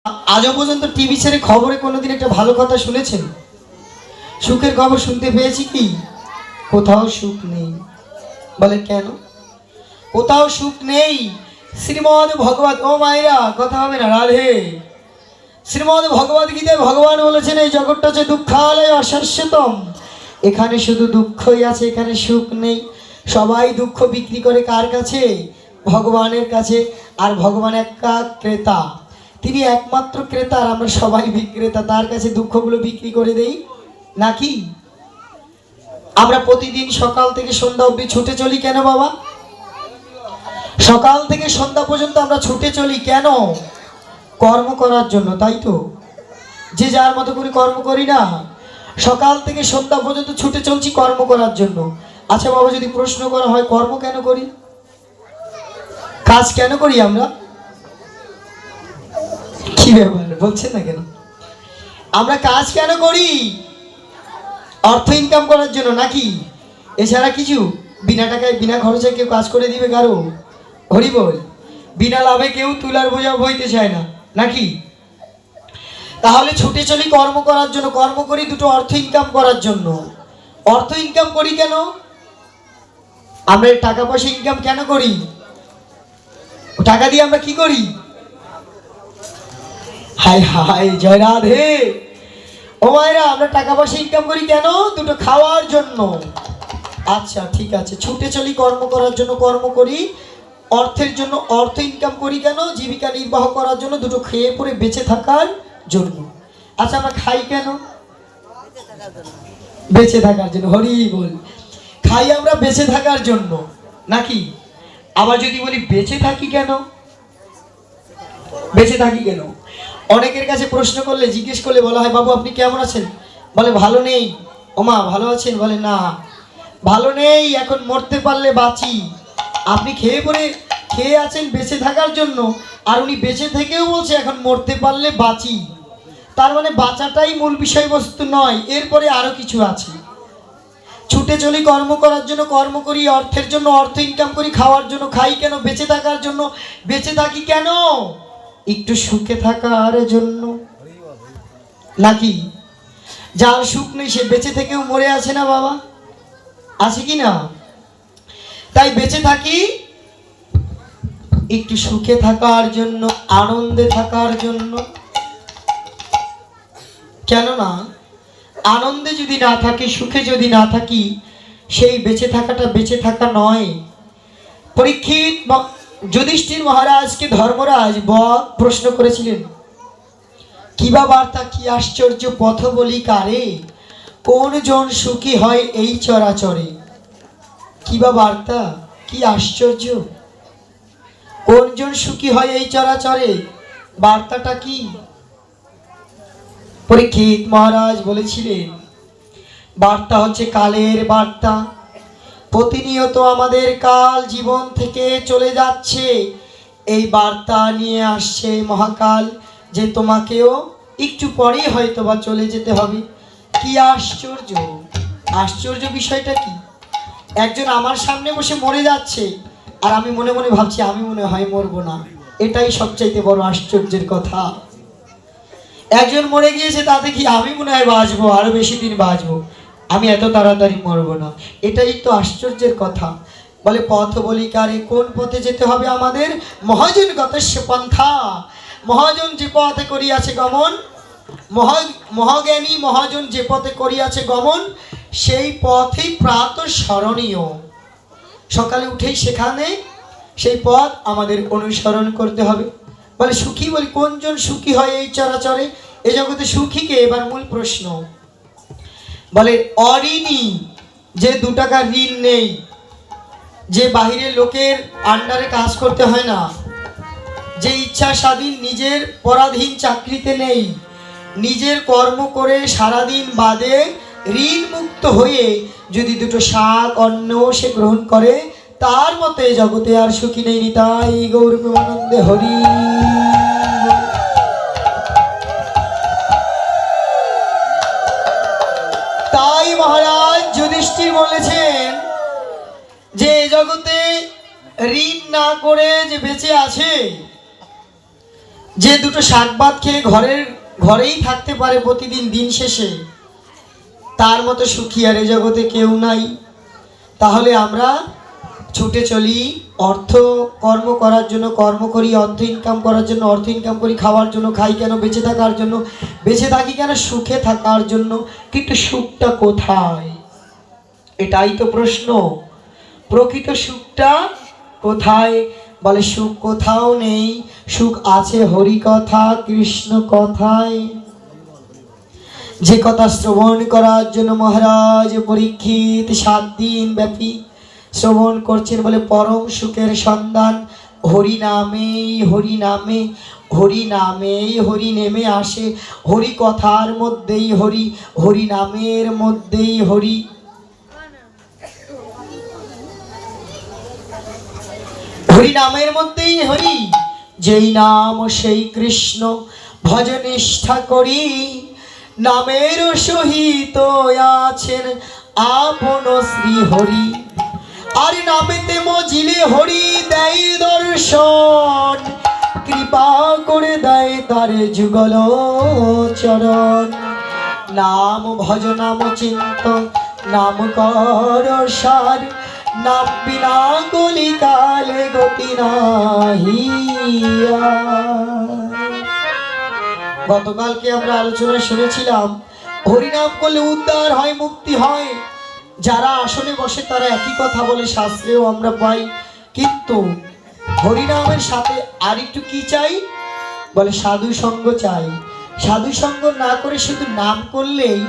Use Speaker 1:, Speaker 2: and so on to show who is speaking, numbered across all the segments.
Speaker 1: আজও পর্যন্ত টিভি ছেড়ে খবরে কোনোদিন একটা ভালো কথা শুনেছেন? সুখের খবর শুনতে পেয়েছি কি? কোথাও সুখ নেই। বলে কেন? কোথাও সুখ নেই। শ্রীমদ ভগবত, ও মায়েরা কথা হবে না, রাধে। শ্রীমদ ভগবত গীতায় ভগবান বলেছেন এই জগৎটা হচ্ছে দুঃখালয় অশাশ্বতম। এখানে শুধু দুঃখই আছে, এখানে সুখ নেই। সবাই দুঃখ বিক্রি করে কার কাছে? ভগবানের কাছে। আর ভগবান একটা ক্রেতা, তিনি একমাত্র ক্রেতা, আর আমরা সবাই বিক্রেতা। তার কাছে দুঃখগুলো বিক্রি করে দেই নাকি? আমরা প্রতিদিন সকাল থেকে সন্ধ্যা অবধি ছুটে চলি কেন বাবা? সকাল থেকে সন্ধ্যা পর্যন্ত আমরা ছুটে চলি কেন? কর্ম করার জন্য, তাই তো? যে যার মতো করে কর্ম করি না? সকাল থেকে সন্ধ্যা পর্যন্ত ছুটে চলছি কর্ম করার জন্য। আচ্ছা বাবা, যদি প্রশ্ন করা হয় কর্ম কেন করি, কাজ কেন করি আমরা? কি ব্যাপার বলছেন না কেন? আমরা কাজ কেন করি? অর্থ ইনকাম করার জন্য নাকি? এছাড়া কিছু? বিনা টাকায় বিনা খরচে কেউ কাজ করে দিবে কারো? হরি বল। বিনা লাভে কেউ তুলার বোঝা বইতে চায় না নাকি? তাহলে ছুটে চলি কর্ম করার জন্য। কর্ম করি দুটো অর্থ ইনকাম করার জন্য। অর্থ ইনকাম করি কেন? আমরা টাকা পয়সা ইনকাম কেন করি? টাকা দিয়ে আমরা কি করি? হাই হাই জয় রাধে। ও মায়েরা, আমরা টাকা পয়সা ইনকাম করি কেন? দুটো খাওয়ার জন্য। আচ্ছা ঠিক আছে, ছুটে চলি কর্ম করার জন্য, কর্ম করি অর্থের জন্য। অর্থ ইনকাম করি কেন? জীবিকা নির্বাহ করার জন্য, দুটো খেয়ে পরে বেঁচে থাকার জন্য। আচ্ছা আমরা খাই কেন? বেঁচে থাকার জন্য। হরি বল। খাই আমরা বেঁচে থাকার জন্য নাকি? আবার যদি বলি বেঁচে থাকি কেন? বেঁচে থাকি কেন? অনেকের কাছে প্রশ্ন করলে, জিজ্ঞেস করলে বলা হয় বাবু আপনি কেমন আছেন? বলে ভালো নেই। ওমা ভালো আছেন? বলে না ভালো নেই, এখন মরতে পারলে বাঁচি। আপনি খেয়ে আছেন বেঁচে থাকার জন্য, আর উনি বেঁচে থেকেও বলছে এখন মরতে পারলে বাঁচি। তার মানে বাঁচাটাই মূল বিষয়বস্তু নয়, এরপরে আরো কিছু আছে। ছুটে চলি কর্ম করার জন্য, কর্ম করি অর্থের জন্য, অর্থ ইনকাম করি খাওয়ার জন্য। খাই কেন? বেঁচে থাকার জন্য। বেঁচে থাকি কেন? একটু সুখে থাকার জন্য নাকি? যার সুখ নেই সে বেঁচে থেকেও মরে আছে না বাবা? আছে কি না? তাই বেঁচে থাকি একটু সুখে থাকার জন্য, আনন্দে থাকার জন্য। কেননা আনন্দে যদি না থাকি, সুখে যদি না থাকি, সেই বেঁচে থাকাটা বেঁচে থাকা নয়। পরীক্ষিত যুধিষ্ঠির মহারাজকে ধর্মরাজ বক প্রশ্ন করেছিলেন, কিবা বার্তা, কি আশ্চর্য পথ বলি কারে, কোন জন সুখী হয় এই চরাচরে? কিবা বার্তা, কি আশ্চর্য, কোন জন সুখী হয় এই চরাচরে? বার্তাটা কি? পরীক্ষিত মহারাজ বলেছিলেন বার্তা হচ্ছে কালের বার্তা। প্রতিনিয়ত আমাদের কাল জীবন থেকে চলে যাচ্ছে, এই বার্তা নিয়ে আসছে মহাকাল যে তোমাকেও একটু পরেই হয়তো বা চলে যেতে হবে। কি আশ্চর্য! আশ্চর্য বিষয়টা কি? একজন আমার সামনে বসে মরে যাচ্ছে, আর আমি মনে মনে ভাবছি আমি মনে হয় মরবো না। এটাই সবচাইতে বড় আশ্চর্যের কথা। একজন মরে গিয়েছে, তাতে কি আমি মনে হয় বাঁচবো, আরো বেশি দিন বাঁচবো, আমি এত তাড়াতাড়ি মরবো না। এটাই তো আশ্চর্যের কথা। বলে পথ বলি কারে, কোন পথে যেতে হবে আমাদের? মহাজন গতস্য পন্থা। মহাজন যে পথে করিয়াছে গমন, মহাজ্ঞানী মহাজন যে পথে করিয়াছে গমন, সেই পথেই প্রাতঃ স্মরণীয়। সকালে উঠেই সেখানে সেই পথ আমাদের অনুসরণ করতে হবে। বলে সুখী বলি, কোনজন সুখী হয় এই চরাচরে, এই জগতে সুখীকে? এবার মূল প্রশ্ন। বলে অঋণী, যে 2 টাকার ঋণ নেই, যে বাহিরের লোকের আন্ডারে কাজ করতে হয় না, যে ইচ্ছা স্বাধীন নিজের পরাধীন চাকরিতে নেই, নিজের কর্ম করে সারাদিন বাদে ঋণ মুক্ত হয়ে যদি 2টো শাক অন্ন সে গ্রহণ করে, তার মতে জগতে আর সুখী নেই। নিতাই গৌর প্রেমানন্দে হরি। তাই মহারাজ যুধিষ্ঠির বলেছেন যে জগতে ঋণ না করে যে বেঁচে আছে, যে দুটো শাক ভাত খেয়ে ঘরেই থাকতে পারে প্রতিদিন দিন শেষে, তার মতো সুখী আর এ জগতে কেউ নাই। তাহলে আমরা ছুটে চলি অর্থ কর্ম করার জন্য, কর্ম করি অর্থ ইনকাম করার জন্য, অর্থ ইনকাম করি খাওয়ার জন্য, খাই কেন বেঁচে থাকার জন্য, বেঁচে থাকি কেন সুখে থাকার জন্য। কিন্তু সুখটা কোথায়? এটাই তো প্রশ্ন। প্রকৃত সুখটা কোথায়? বলে সুখ কোথাও নেই, সুখ আছে হরি কথা কৃষ্ণ কথায়। যে কথা শ্রবণ করার জন্য মহারাজ পরীক্ষিত 7 দিন ব্যাপী শ্রবণ করছেন, বলে পরম সুখের সন্ধান হরি নামে, হরি নামে, হরি নামেই হরি নেমে আসে, হরি কথার মধ্যেই হরি, হরি নামের মধ্যেই হরি। হরি নামের মধ্যেই হরি, যেই নাম সেই কৃষ্ণ ভজ নিষ্ঠা করি, নামের সহিত আছেন আপন শ্রী হরি। আর নামেতে মজিলে হরি দেয় দর্শন, কৃপা করে দেয় তার যুগল চরণ। নাম ভজ নাম চিন্ত নাম কর সার, নাম বিনা কলিকালে গতি নাহি। গতকালকে আমরা আলোচনা শুনেছিলাম হরিনাম করলে উদ্ধার হয়, মুক্তি হয়। যারা আসনে বসে তারা একই কথা বলে, শাস্ত্রেও আমরা পাই। কিন্তু হরিনামের সাথে আর একটু কি চাই? বলে সাধু সঙ্গ চাই। সাধু সঙ্গ না করে শুধু নাম করলেই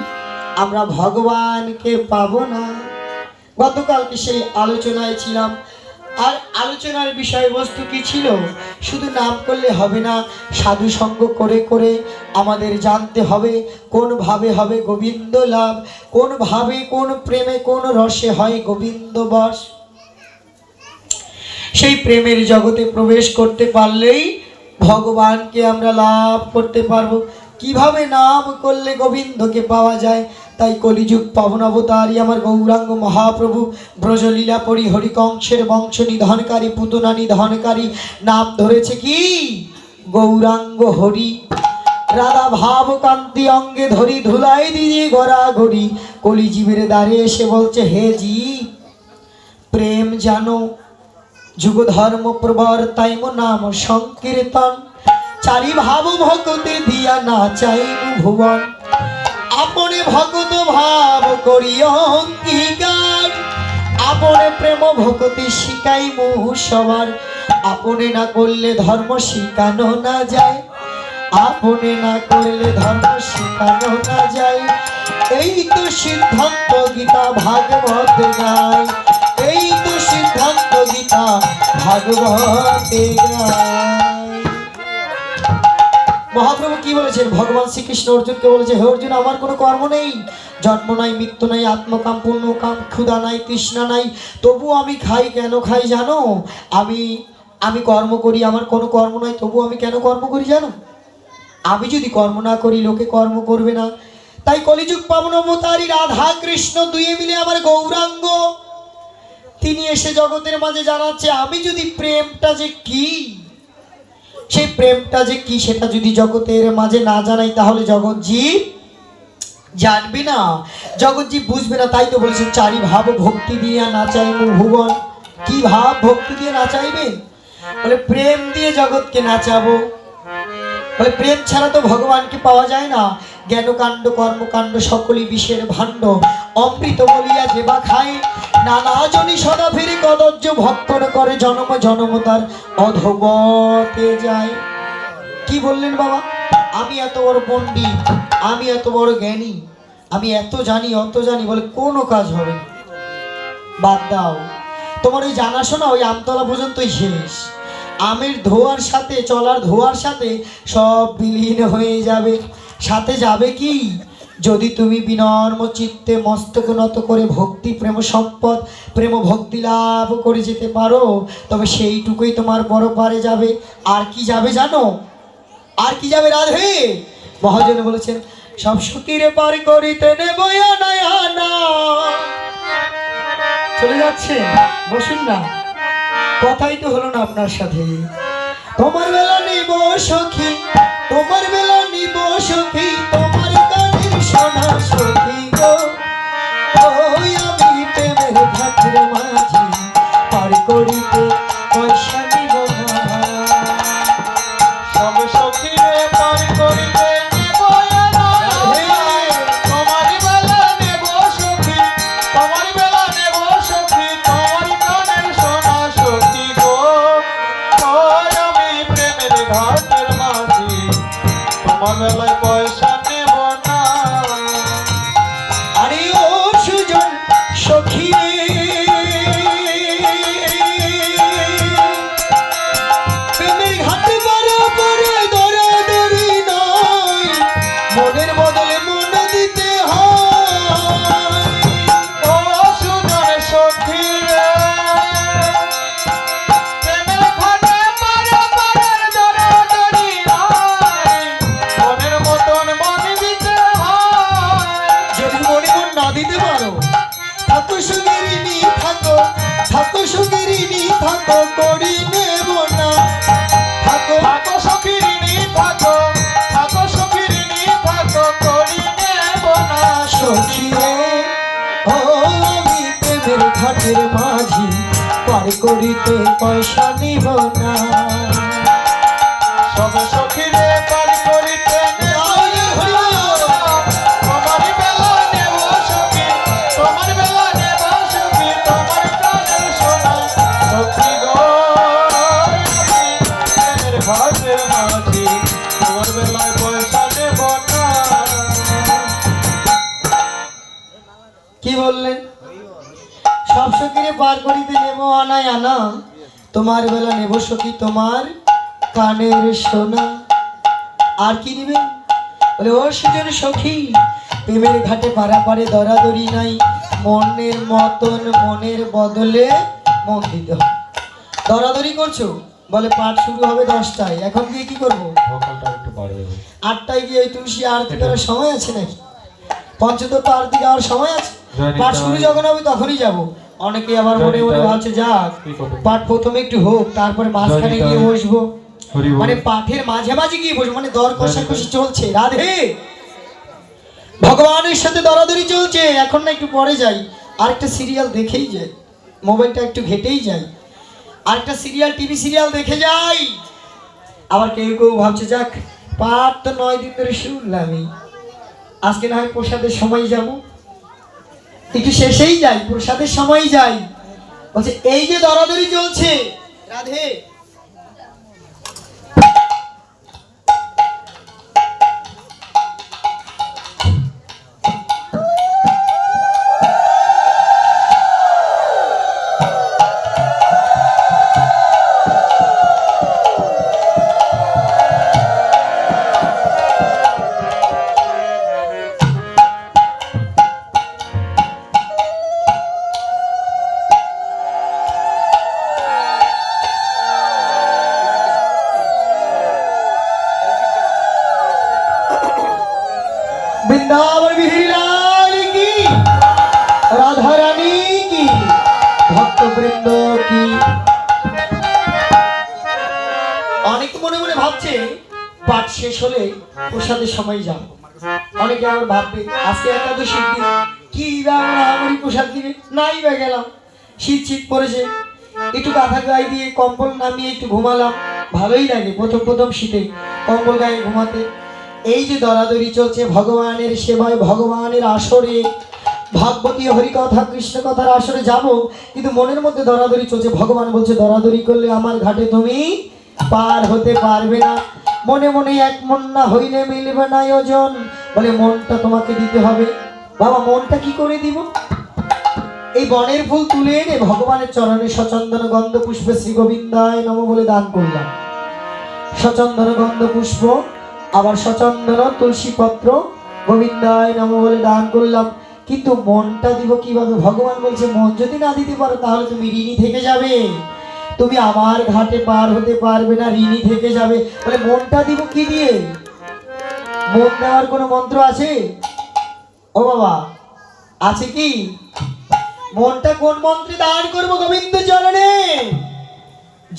Speaker 1: আমরা ভগবানকে পাবো না। গতকালকে সেই আলোচনায় ছিলাম। আর আলোচনার বিষয়বস্তু কি ছিল? শুধু নাম করলে হবে না, সাধু সঙ্গ করে করে আমাদের জানতে হবে কোন ভাবে হবে গোবিন্দ লাভ, কোন ভাবে কোন প্রেমে কোন রসে হয় গোবিন্দ বশ। সেই প্রেমের জগতে প্রবেশ করতে পারলেই ভগবানকে আমরা লাভ করতে পারবো। কিভাবে নাম করলে গোবিন্দকে পাওয়া যায়? তাই কলিযুগ পাবন অবতারী আমার গৌরাঙ্গ মহাপ্রভু ব্রজলীলা পরি হরিকংসের বংশ নিধনকারী পুতনা নিধনকারী নাম ধরেছে কি? গৌরাঙ্গ হরি। রাধা ভাব কান্তি অঙ্গে ধরি ধুলাই দিয়ে গড়া গড়ি, কলিজীবের দ্বারে এসে বলছে হে জীব প্রেম জানো, যুগ ধর্ম প্রবর তাই মো নাম সংকীর্তন, চারি ভাব ভক্তি দিয়া না চাই ভুবন, আপনে ভগত ভাব করি অঙ্গীকার, আপনে প্রেম ভক্তি শিখাই মুহ সবার, আপনে না করলে ধর্ম শিখানো না যায়, আপনে না করলে ধর্ম শিখানো না যায়। এই তো সিদ্ধান্ত গীতা ভাগবত গায়, এই তো সিদ্ধান্ত গীতা ভাগবতে গায়। মহাপ্রভু কি বলেছেন? ভগবান শ্রীকৃষ্ণ অর্জুনকে বলেছে, হে অর্জুন আমার কোনো কর্ম নেই, জন্ম নাই মৃত্যু নাই আত্মকাম পূর্ণকাম ক্ষুধা নাই তৃষ্ণা নাই, তবু আমি খাই। কেন খাই জানো? আমি কর্ম করি, আমার কোনো কর্ম নাই, তবু আমি কেন কর্ম করি জানো? আমি যদি কর্ম না করি লোকে কর্ম করবে না। তাই কলিযুগ পাবন অবতারী রাধা কৃষ্ণ দুয়ে মিলে আমার গৌরাঙ্গ, তিনি এসে জগতের মাঝে জানাচ্ছে আমি যদি প্রেমটা যে কি, সেই প্রেমটা যে কি সেটা যদি জগতের মাঝে না জানাই তাহলে জগৎ জীব জানবে না, জগৎ জীব বুঝবে না। তাই তো বলেছেন চারি ভাব ভক্তি দিয়ে না চাইবো ভুবন। কি ভাব ভক্তি দিয়ে না চাইবেন? বলে প্রেম দিয়ে জগৎকে নাচাবো। বলে প্রেম ছাড়া তো ভগবানকে পাওয়া যায় না। জ্ঞানকাণ্ড কর্মকাণ্ড সকলই বিষের ভাণ্ড, অমৃত বলিয়া যেবা খায়, নানা জনি সদা ফিরে কদর্য ভক্ষণ করে, জনম জনম তার অধোগতে যায়। কি বললেন বাবা? আমি এত বড় পণ্ডিত, আমি এত বড় জ্ঞানী, আমি এত জানি অত জানি, বলে কোনো কাজ হবে না। বাদ দাও, তোমার ওই জানাশোনা ওই আমতলা পর্যন্তই শেষ। আমের ধোয়ার সাথে চলার ধোয়ার সাথে সব বিলীন হয়ে যাবে। সাথে যাবে কি? যদি তুমি বিনম্র চিত্তে মস্তক নত করে ভক্তি প্রেম সম্পদ প্রেম ভক্তি লাভ করে যেতে পারো, তবে সেইটুকুই তোমার বড় পারে যাবে। আর কি যাবে জানো? আর কি যাবে রাধে? মহাজন বলেছেন সব সুখীরে পার করিতে নেব আনা। চলে যাচ্ছে, বসুন না, কথাই তো হলো না আপনার সাথে। তোমার বেলা নিব সখী, তোমার বেলা নিব সখী, তোমার কানের সোনা সখী গো। ওই আমি প্রেমের ঘাটের মাঝি পার করিতে পয়সা নিব না।
Speaker 2: সব সখীরে পার করিতে নেব তোমার বেলা নেব সখী, তোমার বেলা নেব সখী, তোমার কানের সোনা সখী গো। ওই আমি প্রেমের ঘাটের মাঝি তোমার বেলায় পয়সা নেব না।
Speaker 1: আরে ও সুজন সখী প্রেমের ঘাটে পারা পরে দরাদরি নয়, মনের বদলে মন দিতে হয়।
Speaker 2: ও সুজন সখী রে, প্রেমের ঘাটে পারাপারের দরাদরি নাই, মনের মতন মন দিতে হয়।
Speaker 1: যদি মনে মন না দিতে পারো, থাকো সঙ্গে ঋণী থাকো, থাকো সঙ্গে ঋণী থাকো, করি নেব না। থাকো
Speaker 2: থাকো সখী ঋণী থাকো, থাকো সখী ঋণী থাকো, করি নেব না
Speaker 1: সখী রে, ও আমি প্রেমের ঘাটের মাঝি পার করিতে পয়সা নিব না।
Speaker 2: সব সখীরে পার করিতে নেব না। তোমার বেলা নেব সখী, তোমার বেলা নেব সখী, তোমার কানের সোনা সখী গো। আমি প্রেমের ঘাটের মাঝি তোমার বেলায় পয়সা নেব না।
Speaker 1: কি বললেন? সব সখীরে পার করিতে নেব আনাই আনা, তোমার বেলা নেব সখী তোমার কানের সোনা। আর কি নিবেন? বলে ও সুজন সখী প্রেমের ঘাটে পারাপারে দরাদরি নাই, মনের মতন মনের বদলে মন দিতে হবে। দরাদরি করছো? বলে পাঠ শুরু হবে 10টায়, এখন গিয়ে কি করবো?
Speaker 2: ভোকালটা একটু বাড়িয়ে দেবো।
Speaker 1: 8টায় গিয়ে ওই তুলসী আরতি করার সময় আছে নাকি? পঞ্চতত্ত্ব আরতি গাওয়ার সময় আছে? পাঠ শুরু যখন হবে তখনই যাব। অনেকে আবার মনে মনে ভাবছে যাক পাঠ প্রথমে একটু হোক, তারপরে মাঝখানে গিয়ে বসবো। মানে পাঠের মাঝে মাঝে গিয়ে বসবো, মানে দর কষাকষি চলছে। রাধে, ভগবানের সাথে দরাদরি চলছে। এখন না একটু পরে যাই, আরেকটা সিরিয়াল দেখেই যাই, মোবাইলটা একটু ঘেটেই যাই, আরেকটা সিরিয়াল টিভি সিরিয়াল দেখে যাই। আবার কেউ কেউ ভাবছে যাক পাঠ তো 9 দিন ধরে শুনলামই, আজকে না হয় প্রসাদের সময় যাব, একটু শেষেই যাই, প্রসাদের সময় যাই। বলছে এই যে দরাদরি চলছে। রাধে, বৃন্দাবন বিহারী লাল কি, রাধা রানী কি, ভক্তবৃন্দ কি। অনেকে মনে মনে ভাবছে পাঠ শেষ হলে প্রসাদের সময় যাব। অনেকে আবার ভাববে আজকে একাদশীর দিন কি আমার প্রসাদ দিবে, নাই বা গেলাম, শীত শীত পড়েছে, একটু কাঁথা গায়ে দিয়ে কম্বল নামিয়ে একটু ঘুমালাম, ভালোই লাগে প্রথম প্রথম শীতে কম্বল গায়ে ঘুমাতে। এই যে দরাদরি চলছে ভগবানের সেবায়, ভগবানের আসরে, ভাগবতী হরিকথা কৃষ্ণ কথার আসরে যাব, কিন্তু মনের মধ্যে দরাদরি চলছে। ভগবান বলছে দরাদরি করলে আমার ঘাটে তুমি পার হতে পারবে না। মনে মনে এক মন না হইলে মিলবে না ওজন। বলে মনটা তোমাকে দিতে হবে। বাবা মনটা কি করে দিব? এই বনের ফুল তুলে এনে ভগবানের চরণে সচন্দন গন্ধ পুষ্পে শ্রী গোবিন্দায় নম বলে দান করলাম। সচন্দন গন্ধ পুষ্প আবার সচন্দন তুলসী পত্র গোবিন্দায় নম বলে দান করলাম, কিন্তু মনটা দিব কিভাবে? ভগবান বলছে মন যদি না দিতে পারো তাহলে তুমি ঋণী থেকে যাবে, তুমি আমার ঘাটে পার হতে পারবে না, ঋণী থেকে যাবে। বলে মনটা দিব কি দিয়ে? মন দেওয়ার কোনো মন্ত্র আছে? ও বাবা আছে কি? মনটা কোন মন্ত্রে দান করবো? গোবিন্দ চরণে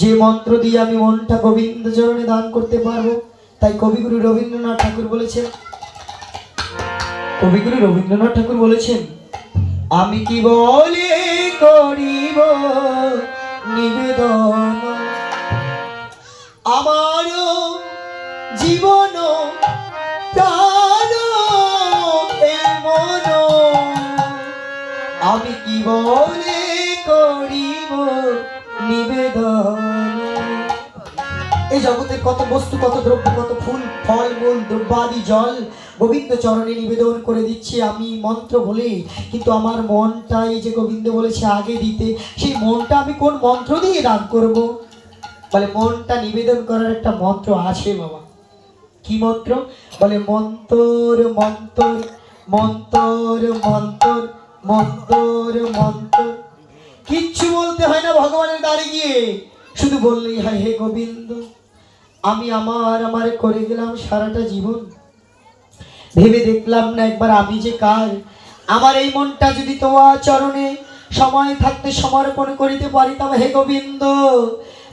Speaker 1: যে মন্ত্র দিয়ে আমি মনটা গোবিন্দ চরণে দান করতে পারবো। তাই কবিগুরু রবীন্দ্রনাথ ঠাকুর বলেছেন, কবিগুরু রবীন্দ্রনাথ ঠাকুর বলেছেন, আমি কি বলে করিব নিবেদন, আমার জীবন প্রাণ এই মন, আমি কি বলে করিব নিবেদন। এই জগতের কত বস্তু, কত দ্রব্য, কত ফুল ফল মূল দ্রব্যাদি জল গোবিন্দ চরণে নিবেদন করে দিচ্ছি আমি মন্ত্র বলে, কিন্তু আমার মনটাই যে গোবিন্দ বলেছে আগে দিতে, সেই মনটা আমি কোন মন্ত্র দিয়ে দান করব? বলে মনটা নিবেদন করার একটা মন্ত্র আছে বাবা। কি মন্ত্র? বলে মন্তর মন্তর মন্তর মন্তর মন্তর মন্তর। কিচ্ছু বলতে হয় না ভগবানের দ্বারে গিয়ে, শুধু বললেই হয় হে গোবিন্দ আমি আমার করে গেলাম সারাটা জীবন, ভেবে দেখলাম না একবার আমি যে কার। আমার এই মনটা যদি তোমার চরণে সময় থাকতে সমর্পণ করিতে পারিতাম হে গোবিন্দ,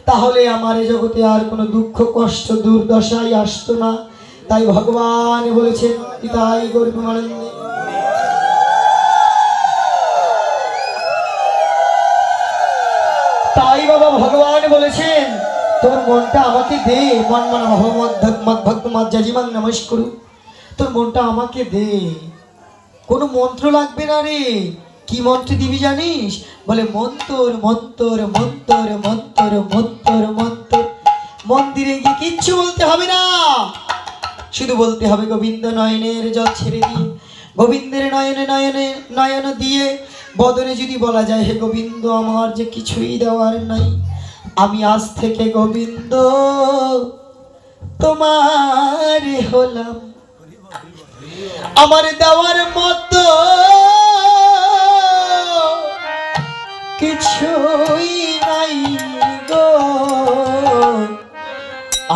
Speaker 1: তাহলে আমার এই জগতে আর কোনো দুঃখ কষ্ট দুর্দশাই আসতো না। তাই ভগবান বলেছেন, তাই গৌরমানন্দে তাই বাবা ভগবান বলেছেন তোর মনটা আমাকে দে। মন মানে ভক্ত মাজ্জাজিমাং নমস্কুরু, তোর মনটা আমাকে দে। কোনো মন্ত্র লাগবে না রে। কি মন্ত্র দিবি জানিস? বলে মন্তর মন্তর মন্তর মন্তর মন্তর মন্তর। মন্দিরে গিয়ে কিচ্ছু বলতে হবে না, শুধু বলতে হবে গোবিন্দ নয়নের জল ছেড়ে দিয়ে, গোবিন্দের নয়নে নয়নে নয়ন দিয়ে বদনে যদি বলা যায় হে গোবিন্দ আমার যে কিছুই দেওয়ার নাই, আমি আজ থেকে গোবিন্দ তোমার হলাম, আমার দেওয়ার মতো কিছুই নাই গো,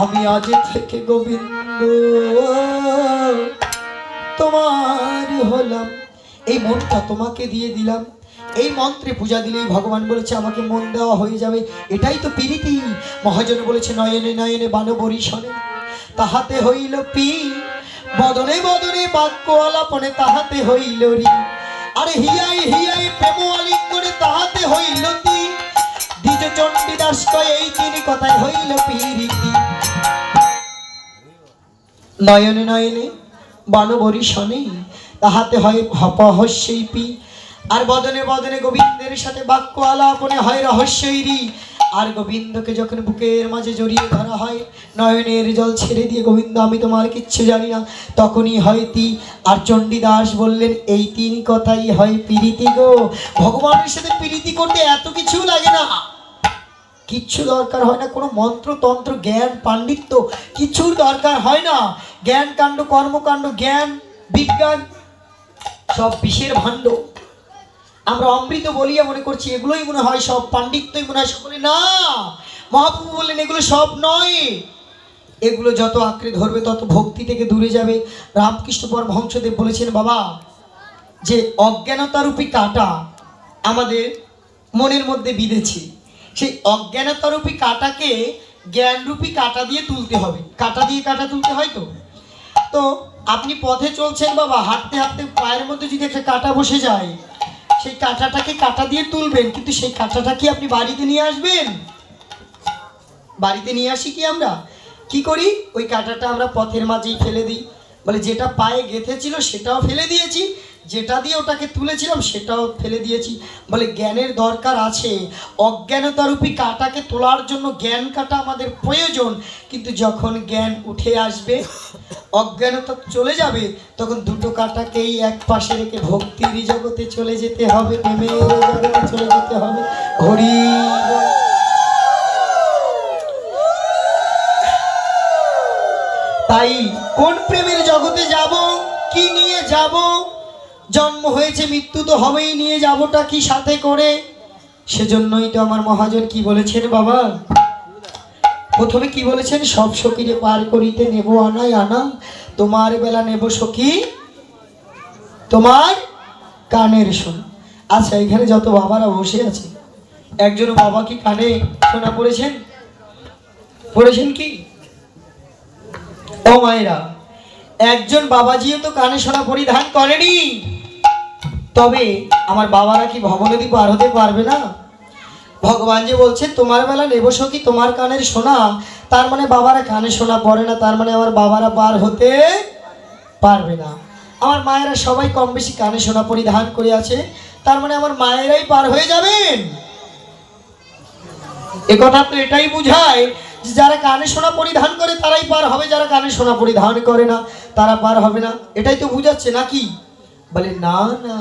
Speaker 1: আমি আজ থেকে গোবিন্দ তোমার হলাম। এই মনটা তোমাকে দিয়ে দিলাম। এই মন্ত্রে পূজা দিলেই ভগবান বলেছে আমাকে মন দেওয়া হয়ে যাবে। এটাই তো প্রীতি। মহাজন বলেছে নয়নে নয়নে বানবরী শনে তাহাতে হইল পি, বদনে বদনে বাক্য আলাপনে তাহাতে হইল রি, আরে হিয়াই হিয়াই প্রেম আলিঙ্গনে তাহাতে হইল তি, দ্বিজ চণ্ডীদাস কয় এই তিন কথায় হইল প্রীতি। নয়নে নয়নে বানবরী শনে তাহাতে হয় হপহস্যই পি, আর বদনে বদনে গোবিন্দের সাথে বাক্য আলাপনে হয় রহস্যইরি। আর গোবিন্দকে যখন বুকের মাঝে জড়িয়ে ধরা হয়, নয়নের জল ছেড়ে দিয়ে গোবিন্দ আমি তোমার কিচ্ছু জানি না, তখনই হয় তি। আর চণ্ডীদাস বললেন এই তিন কথাই হয় প্রীতি গো। ভগবানের সাথে প্রীতি করতে এত কিছু লাগে না, কিচ্ছু দরকার হয় না, কোনো মন্ত্র তন্ত্র জ্ঞান পাণ্ডিত্য কিছুর দরকার হয় না। জ্ঞান কাণ্ড কর্মকাণ্ড জ্ঞান বিজ্ঞান সব বিষের ভাণ্ড। আমরা অমৃত বলিয়া মনে করছি এগুলোই মনে হয় সব, পাণ্ডিত্যই মনে হয় সকলে। না, মহাপ্রভু বললেন এগুলো সব নয়, এগুলো যত আঁকড়ে ধরবে তত ভক্তি থেকে দূরে যাবে। রামকৃষ্ণ পরমহংসদেব বলেছেন বাবা যে অজ্ঞানতারূপী কাঁটা আমাদের মনের মধ্যে বিঁধেছে, সেই অজ্ঞানতারূপী কাঁটাকে জ্ঞানরূপী কাঁটা দিয়ে তুলতে হবে। কাঁটা দিয়ে কাঁটা তুলতে হয় তো। তো আপনি পথে চলছেন বাবা, হাঁটতে হাঁটতে পায়ের মধ্যে যদি একটা কাঁটা বসে যায়, সেই কাঁটাটাকে কাঁটা দিয়ে তুলবেন, কিন্তু সেই কাঁটাটা কি আপনি বাড়িতে নিয়ে আসবেন? বাড়িতে নিয়ে আসি কি আমরা? কি করি? ওই কাঁটাটা আমরা পথের মাঝেই ফেলে দিই। বলে যেটা পায়ে গেঁথেছিল সেটাও ফেলে দিয়েছি, যেটা দিয়ে ওটাকে তুলেছিলাম সেটাও ফেলে দিয়েছি। বলে জ্ঞানের দরকার আছে, অজ্ঞানতারূপী কাঁটাকে তোলার জন্য জ্ঞান কাঁটা আমাদের প্রয়োজন। কিন্তু যখন জ্ঞান উঠে আসবে, অজ্ঞানতা চলে যাবে, তখন দুটো কাঁটাকেই এক পাশে রেখে ভক্তির জগতে চলে যেতে হবে, প্রেমের জগতে চলে যেতে হবে। হরি বল। তাই কোন প্রেমের জগতে যাব, কি নিয়ে যাব? জন্ম হয়েছে মৃত্যু তো হবেই, নিয়ে যাবোটা কি সাথে করে? সেজন্যই তো আমার মহাজন কি বলেছেন বাবা, প্রথমে কি বলেছেন? সব সখীরে পার করিতে নেব আনাই আনা, তোমার বেলা নেব সখী তোমার কানের শোন। আচ্ছা এখানে যত বাবারা বসে আছে, একজন বাবা কি কানে শোনা পড়েছেন? পড়েছেন কি? ও মায়েরা, একজন বাবাজিও তো কানে সোনা পরিধান করেনি, তবে আমার বাবারা কি ভবনদী পার হতে পারবে না? ভগবান যে বলছে তোমার বেলা নেব সখী তোমার কানের সোনা, তার মানে বাবারা কানে সোনা পড়ে না, তার মানে আমার বাবারা পার হতে পারবে না। আমার মায়েরা সবাই কম বেশি কানে সোনা পরিধান করে আছে, তার মানে আমার মায়েরাই পার হয়ে যাবেন। এ কথা তো এটাই বুঝায় যে যারা কানে সোনা পরিধান করে তারাই পার হবে, যারা কানে সোনা পরিধান করে না তারা পার হবে না, এটাই তো বুঝাচ্ছে নাকি? বলে না না,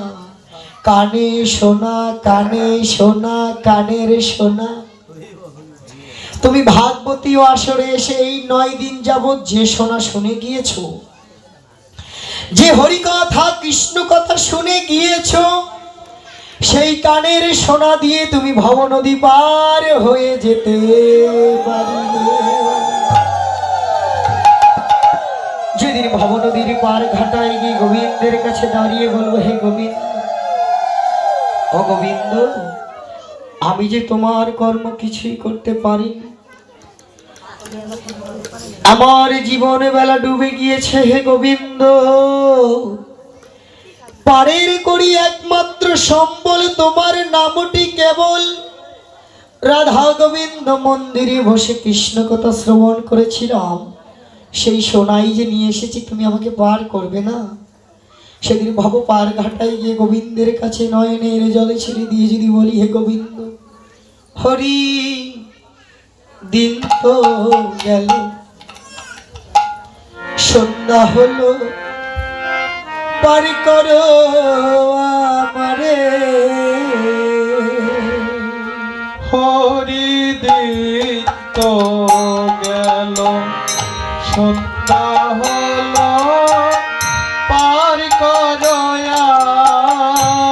Speaker 1: কানে সোনা কানে সোনা কানের সোনা। তুমি ভাগবতী ও আসরে এসে এই 9 দিন যাবৎ যে সোনা শুনে গিয়েছো, যে হরি কথা কৃষ্ণ কথা শুনে গিয়েছো, সেই কানের সোনা দিয়ে তুমি ভবনদী পার হয়ে যেতে পারবে। যেদিন ভবনদীর পার ঘাটায় গিয়ে গোবিন্দের কাছে দাঁড়িয়ে বলবো, হে গোবিন্দ, ও গোবিন্দ, আমি যে তোমার কর্ম কিছুই করতে পারিনি, আমার জীবন বেলা ডুবে গিয়েছে, হে গোবিন্দ, পারের করি একমাত্র সম্বল তোমার নামটি কেবল। রাধা গোবিন্দ মন্দিরে বসে কৃষ্ণ কথা শ্রবণ করেছিলাম, সেই সোনাই যে নিয়ে এসেছি, তুমি আমাকে পার করবে না? সেদিন ভব পার ঘাটায় গিয়ে গোবিন্দের কাছে নয়নের জলে ছেড়ে দিয়ে যদি বলি, হে গোবিন্দ, হরি দিন তো গেল, সন্ধ্যা হলো, পার করো আমারে।
Speaker 2: হরি দিন তো গেল, সন্ধ্যা হলো, পার করো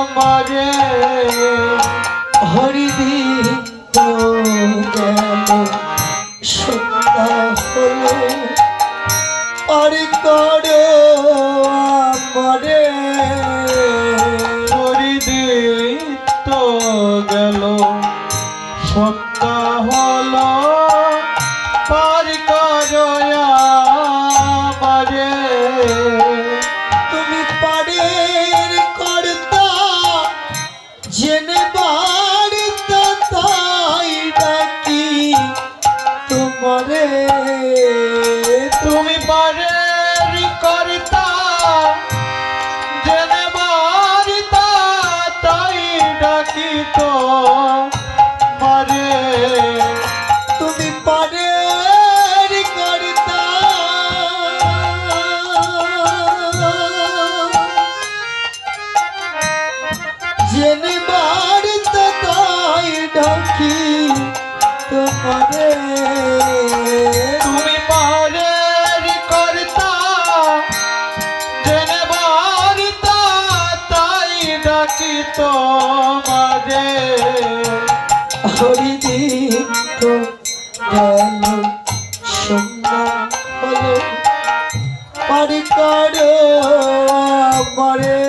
Speaker 2: আমারে।
Speaker 1: হরি দিন তো গেল, সন্ধ্যা হলো, পার করো আমারে।
Speaker 2: হরি দিন তো গেল, সন্ধ্যা হলো, পার করো আমারে।
Speaker 1: তুমি পারের কর্তা, জেনে বাড়িতে তাই ডাকি তোমারে।
Speaker 2: তুমি পারের কর্তা, জেনে বারিতা, তাই ডাকি তোমারে।
Speaker 1: তুমি পারের কর্তা, জেনে বাড়িতে তাই ডাকি তোমারে।
Speaker 2: তুমি পারের কর্তা, জেনে বারিতা, তাই ডাকি তোমারে।
Speaker 1: হরি দিন তো গেল, সন্ধ্যা হলো, পার করো আমারে।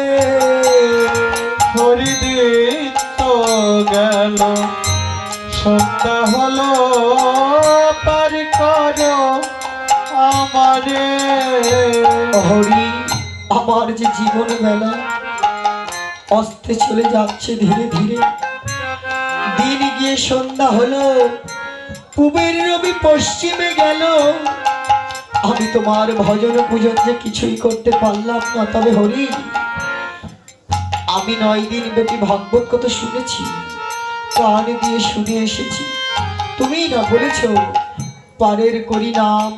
Speaker 2: হরি দিন তো গেল, সন্ধ্যা হলো, পার করো আমারে।
Speaker 1: হরি, আমার যে জীবন বেলা অস্তে চলে যাচ্ছে ধীরে ধীরে, দিন গিয়ে সন্ধ্যা হলো, পূবের রবি পশ্চিমে গেল, আমি তোমার ভজন পূজন যে কিছুই করতে পারলাম না। তবে হরি, আমি 9 দিন ব্যাপী ভাগবত কথা শুনেছি, কান দিয়ে শুনে এসেছি, তুমি না বলেছ পারের করি নাম,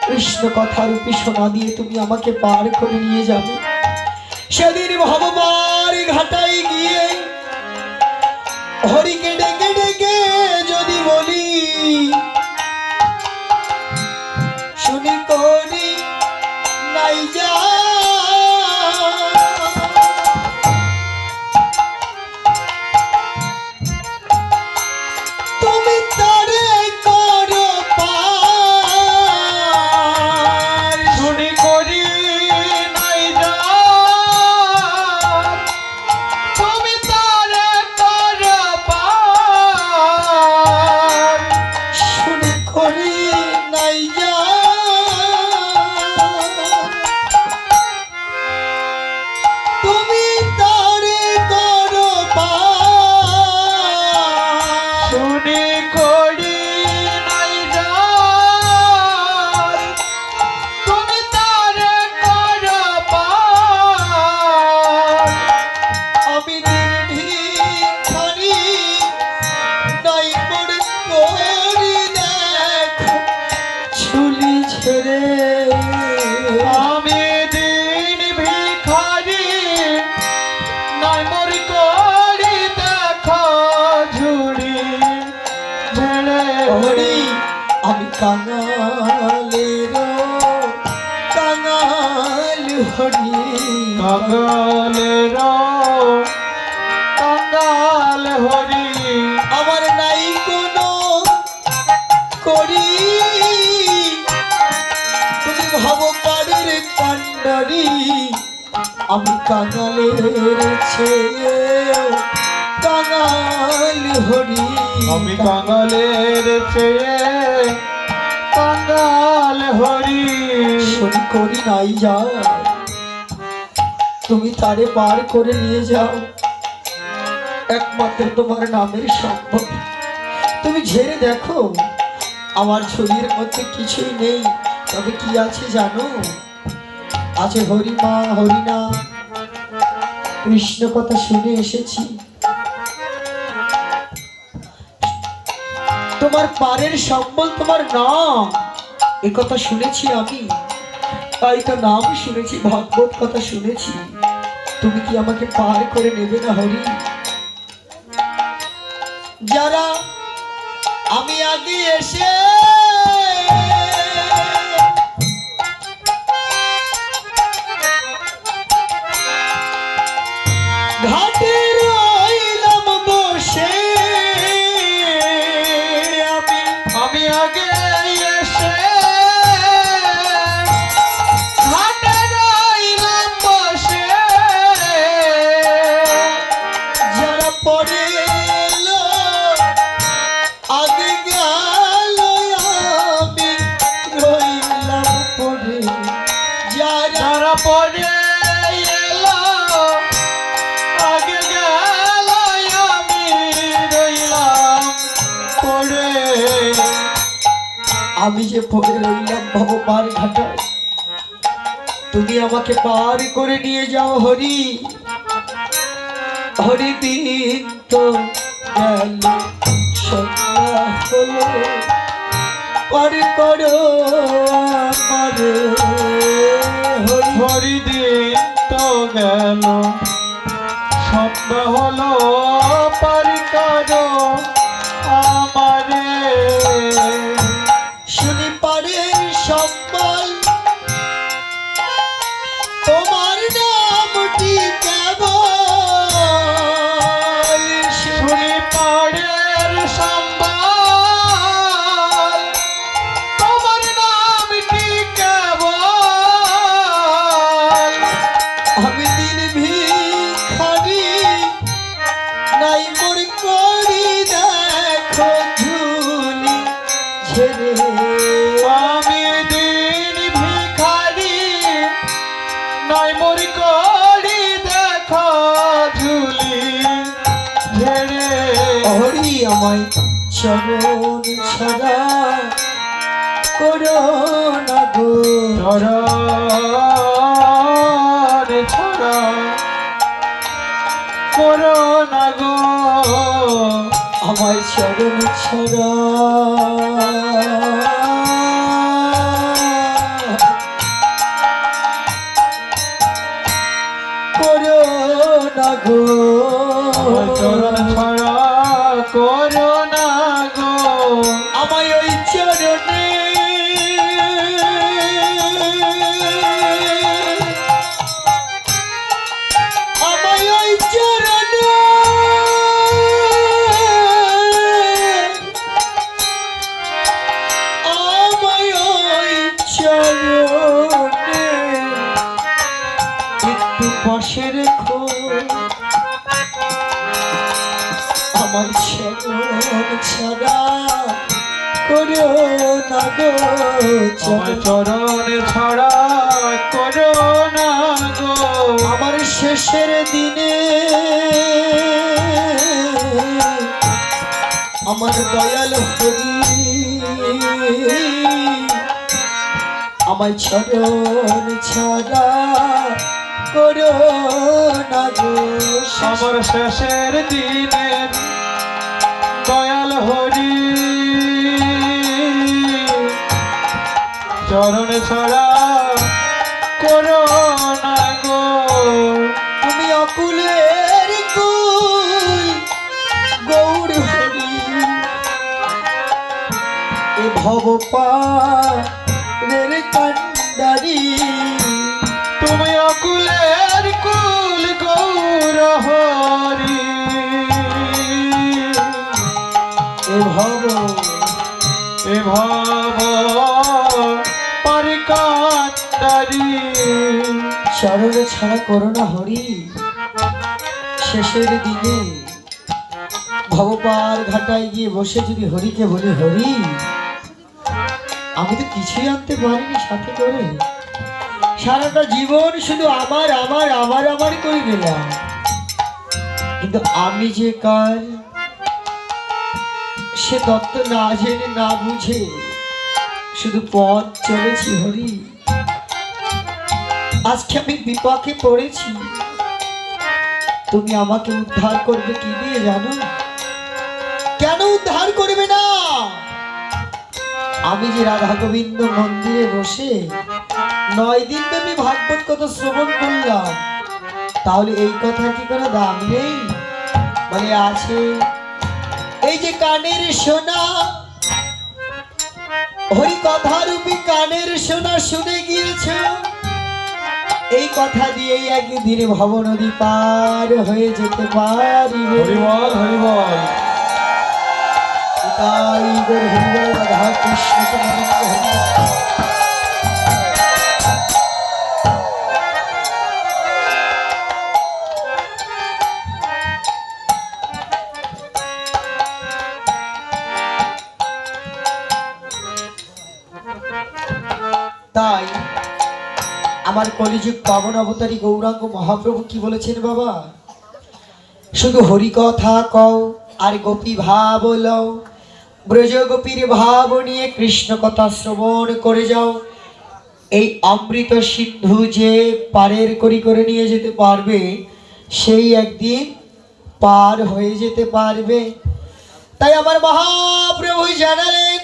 Speaker 1: কৃষ্ণ কথা রূপী সোনা দিয়ে তুমি আমাকে পার করে নিয়ে যাবে। সেদিন ভববার ঘাটায় গিয়ে হরিকে ডেকে ডেকে যদি বলি, শুনি করি নাই যা, তুমি তারে করো পার।
Speaker 2: শুনি করি নাই যা, তুমি তারে করো পার।
Speaker 1: শুনি করি কাঙালের কাঙাল হরি
Speaker 2: কাঙালের কাঙাল হরি
Speaker 1: আমার নাই কোনো করি তুমি ভবকারের কান্ডারি আমি কাঙালের ছেয়ে কাঙাল হরি
Speaker 2: আমি কাঙালের চেয়ে কাঙাল হরি
Speaker 1: শনি করি নাই যা তুমি তারে পার করে নিয়ে যাও একমাত্র তোমার নামের সম্ভব তুমি ঝেড়ে দেখো আমার ঝুলির মধ্যে কিছুই নেই তবে কি আছে জানো আছে হরিমা হরিনা কৃষ্ণ কথা শুনে এসেছি তোমার পারের সম্বল তোমার নাম এ কথা শুনেছি আমি তাই তো নাম শুনেছি ভাগবত কথা শুনেছি তুমি কি আমাকে পার করে নেবে না হরি যারা আমি আগে এসে ঘাটে রইলাম বসে
Speaker 2: আমি আগে এসে ঘাটে রইলাম বসে
Speaker 1: যারা পড়ে এলো আগে গেল আমি রইলাম পড়ে যারা
Speaker 2: যারা পরে এলো আগে গেল আমি রইলাম পড়ে
Speaker 1: আমি যে পড়ে রইলাম ভগবান ঘাটায় তুমি আমাকে পার করে নিয়ে যাও হরি হরি দিন তো গেল সন্ধ্যা হলো পার করো আমারে হরি
Speaker 2: হরি দিন তো গেল সন্ধ্যা হলো পারি কারো আমারে
Speaker 1: শুনি পারের সম্বল তোমার নামটি কেবল
Speaker 2: শুনি পাড়ের সম্বল তোমার নামটি কেবল
Speaker 1: আমি দিন ভিখারি নাই মোর করি দেখো ঝুলি ছেড়ে
Speaker 2: আমি দিন ভিখারি নাই মোর করি দেখো ঝুলি ঝেড়ে
Speaker 1: হরি আমায় চরণ ছাড়া করো না গো
Speaker 2: চরণ ছড়া করো না গো
Speaker 1: আমায় চরণ ছাড়া করো না গো
Speaker 2: আমার চরণ ছড়া করো না গো
Speaker 1: আমায় ওই চরণে আমায় ওই চরণে আমায় ওই চরণে একটু পাশে রেখো আমার চরণ ছাড়া করো না গো
Speaker 2: আমার চরণ ছড়া করো না গো
Speaker 1: আমার শেষের দিনে আমার দয়াল হরি আমায় চরণ ছাড়া করো না গো
Speaker 2: আমার শেষের দিনের দয়াল হরি চরণ ছড়া করো না গো
Speaker 1: তুমি অকুলের কুল গৌর হরি এ ভব চরণে ছাড়া করো না হরি। শেষের দিনে ভবপার ঘাটায় গিয়ে বসে যদি হরিকে বলি হরি, আমি তো কিছুই আনতে পারিনি সাথে করে, সারাটা জীবন শুধু আমার আমার আমার আমার করে গেলাম, কিন্তু আমি যে কার সে তত্ত্ব না জেনে না বুঝে শুধু পথ চলেছি হরি। আজকে আমি বিপাকে পড়েছি, তুমি আমাকে উদ্ধার করবে কি দিয়ে জানো? কেন উদ্ধার করবে না? আমি যে রাধা গোবিন্দ মন্দিরে বসে 9 দিন ব্যাপী ভাগবত কথা শ্রবণ করলাম, তাহলে এই কথা কি কোনো দাম নেই? বলে আছে। এই যে কানের সোনা, হরি কথা রূপী কানের সোনা শুনে গিয়েছ, এই কথা দিয়েই একদিনে ভব নদী পার হয়ে যেতে পারিবে।
Speaker 2: হরিবল হরিবল।
Speaker 1: তাই গৌর হরিবল, রাধা কৃষ্ণ প্রেমানন্দ হরি। তাই আমার কলিযুগ পাবন অবতারী গৌরাঙ্গ মহাপ্রভু কি বলেছেন বাবা? শুধু হরি কথা কও আর গোপী ভাব লও, ব্রজ গোপীর ভাব নিয়ে কৃষ্ণ কথা শ্রবণ করে যাও। এই অমৃত সিন্ধু যে পারের করি করে নিয়ে যেতে পারবে, সেই একদিন পার হয়ে যেতে পারবে। তাই আমার মহাপ্রভু জানালেন,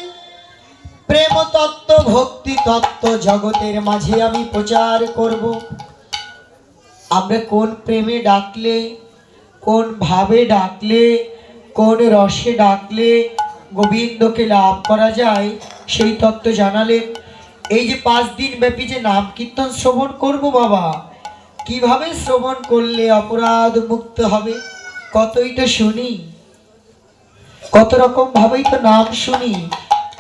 Speaker 1: প্রেম তত্ত্ব ভক্তি তত্ত্ব জগতের মাঝে আমি প্রচার করব। আমরা কোন প্রেমে ডাকলে, কোন ভাবে ডাকলে, কোন রসে ডাকলে গোবিন্দকে লাভ করা যায়, সেই তত্ত্ব জানালেন। এই যে 5 দিন ব্যাপী যে নাম কীর্তন শ্রবণ করব বাবা, কিভাবে শ্রবণ করলে অপরাধ মুক্ত হবে কতই তো শুনি, কত রকম ভাবেই তো নাম শুনি,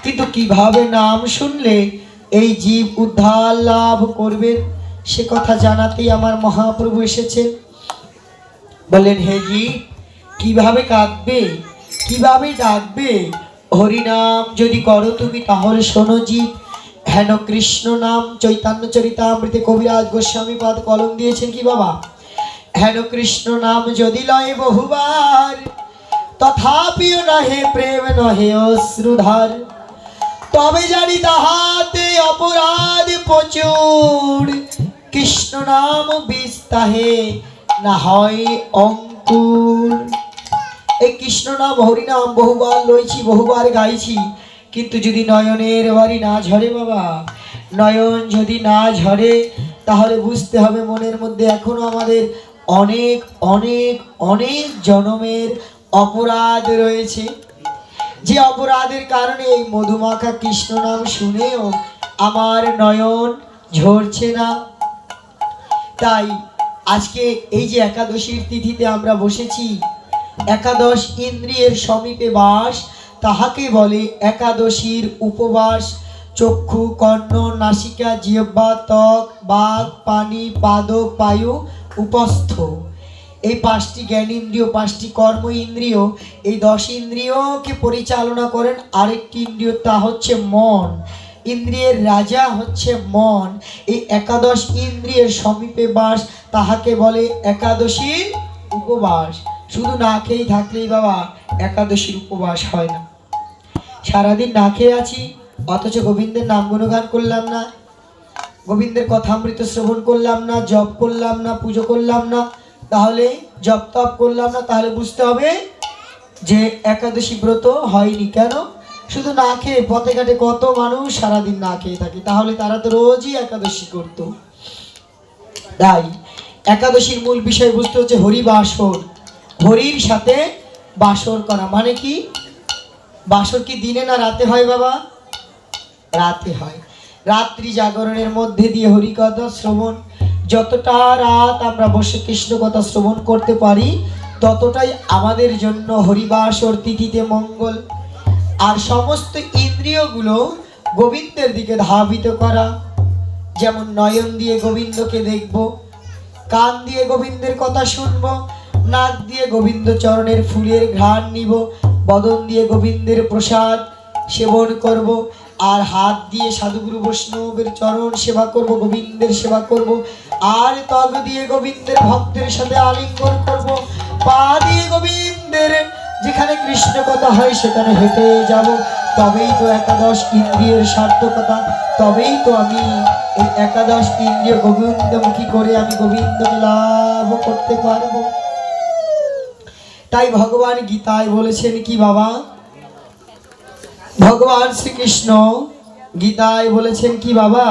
Speaker 1: কিন্তু কিভাবে নাম শুনলে এই জীব উদ্ধার লাভ করবে সে কথা জানাতেই আমার মহাপ্রভু এসেছেন। বলেন, হে জীব কিভাবে কাঁদবে, কিভাবে ডাকবে? হরিনাম যদি করো তুমি তাহলে শোনো জীব, হেন কৃষ্ণ নাম চৈতন্য চরিতামৃতে কবিরাজ গোস্বামী পাদ কলম দিয়েছেন কি বাবা? হেন কৃষ্ণ নাম যদি লয় বহুবার, তথাপিও নহে প্রেম নহে অশ্রুধার, তবে জানি তাহাতে অপরাধ প্রচুর, কৃষ্ণ নাম বিস্তাহে না হয় অঙ্কুর। এই কৃষ্ণ নাম হরিনাম বহুবার লইছি, বহুবার গাইছি, কিন্তু যদি নয়নের বাড়ি না ঝরে বাবা, নয়ন যদি না ঝরে, তাহলে বুঝতে হবে মনের মধ্যে এখনো আমাদের অনেক অনেক অনেক জনমের অপরাধ রয়েছে, যে অপরাধের কারণে এই মধুমাখা কৃষ্ণ নাম শুনেও আমার নয়ন ঝরছে না। তাই আজকে এই যে একাদশীর তিথিতে আমরা বসেছি, একাদশ ইন্দ্রিয়ের সমীপে বাস, তাহাকে বলে একাদশীর উপবাস। চক্ষু, কর্ণ, নাসিকা, জিহ্বা, ত্বক, বাক, পানি, পাদ, পায়ু, উপস্থ, এই 5টি জ্ঞানেন্দ্রিয়, 5টি কর্ম ইন্দ্রিয়, এই 10 ইন্দ্রিয়কে পরিচালনা করেন আরেকটি ইন্দ্রিয়, তা হচ্ছে মন। ইন্দ্রিয়ের রাজা হচ্ছে মন। এই একাদশ ইন্দ্রিয়ের সমীপে বাস, তাহাকে বলে একাদশীর উপবাস। শুধু না খেয়েই থাকলেই বাবা একাদশীর উপবাস হয় না। সারাদিন না খেয়ে আছি, অথচ গোবিন্দের নাম গুণগান করলাম না, গোবিন্দের কথামৃত শ্রবণ করলাম না, জপ করলাম না, পুজো করলাম না, তাহলে জপ তপ করলাম না, তাহলে বুঝতে হবে যে একাদশী ব্রত হয়নি। কেন? শুধু না খেয়ে পথে ঘাটে কত মানুষ সারাদিন না খেয়ে থাকে, তাহলে তারা তো রোজই একাদশী করতো। তাই একাদশীর মূল বিষয় বুঝতে হচ্ছে হরি বাসর, হরির সাথে বাসর করা। মানে কি? বাসর কি দিনে না রাতে হয় বাবা? রাতে হয়। রাত্রি জাগরণের মধ্যে দিয়ে হরিকথা শ্রবণ, যতটা রাত আমরা বসে কৃষ্ণ কথা শ্রবণ করতে পারি, ততটাই আমাদের জন্য হরিবাসর তিথিতে মঙ্গল। আর সমস্ত ইন্দ্রিয়গুলো গোবিন্দের দিকে ধাবিত করা, যেমন নয়ন দিয়ে গোবিন্দকে দেখব, কান দিয়ে গোবিন্দের কথা শুনবো, নাক দিয়ে গোবিন্দ চরণের ফুলের ঘ্রাণ নিব, বদন দিয়ে গোবিন্দের প্রসাদ সেবন করব, আর হাত দিয়ে সাধুগুরু বৈষ্ণবের চরণ সেবা করব, গোবিন্দের সেবা করব, আর ত্বক দিয়ে গোবিন্দের ভক্তের সাথে আলিঙ্গন করব, পা দিয়ে গোবিন্দের যেখানে কৃষ্ণ কথা হয় সেখানে হেঁটে যাব। তবেই তো একাদশ ইন্দ্রিয়ের সার্থকতা, তবেই তো আমি এই একাদশ ইন্দ্রিয় গোবিন্দমুখী করে আমি গোবিন্দকে লাভ করতে পারবো। তাই ভগবান গীতায় বলেছেন কি বাবা, ভগবান শ্রীকৃষ্ণ গীতায় বলেছেন কি বাবা,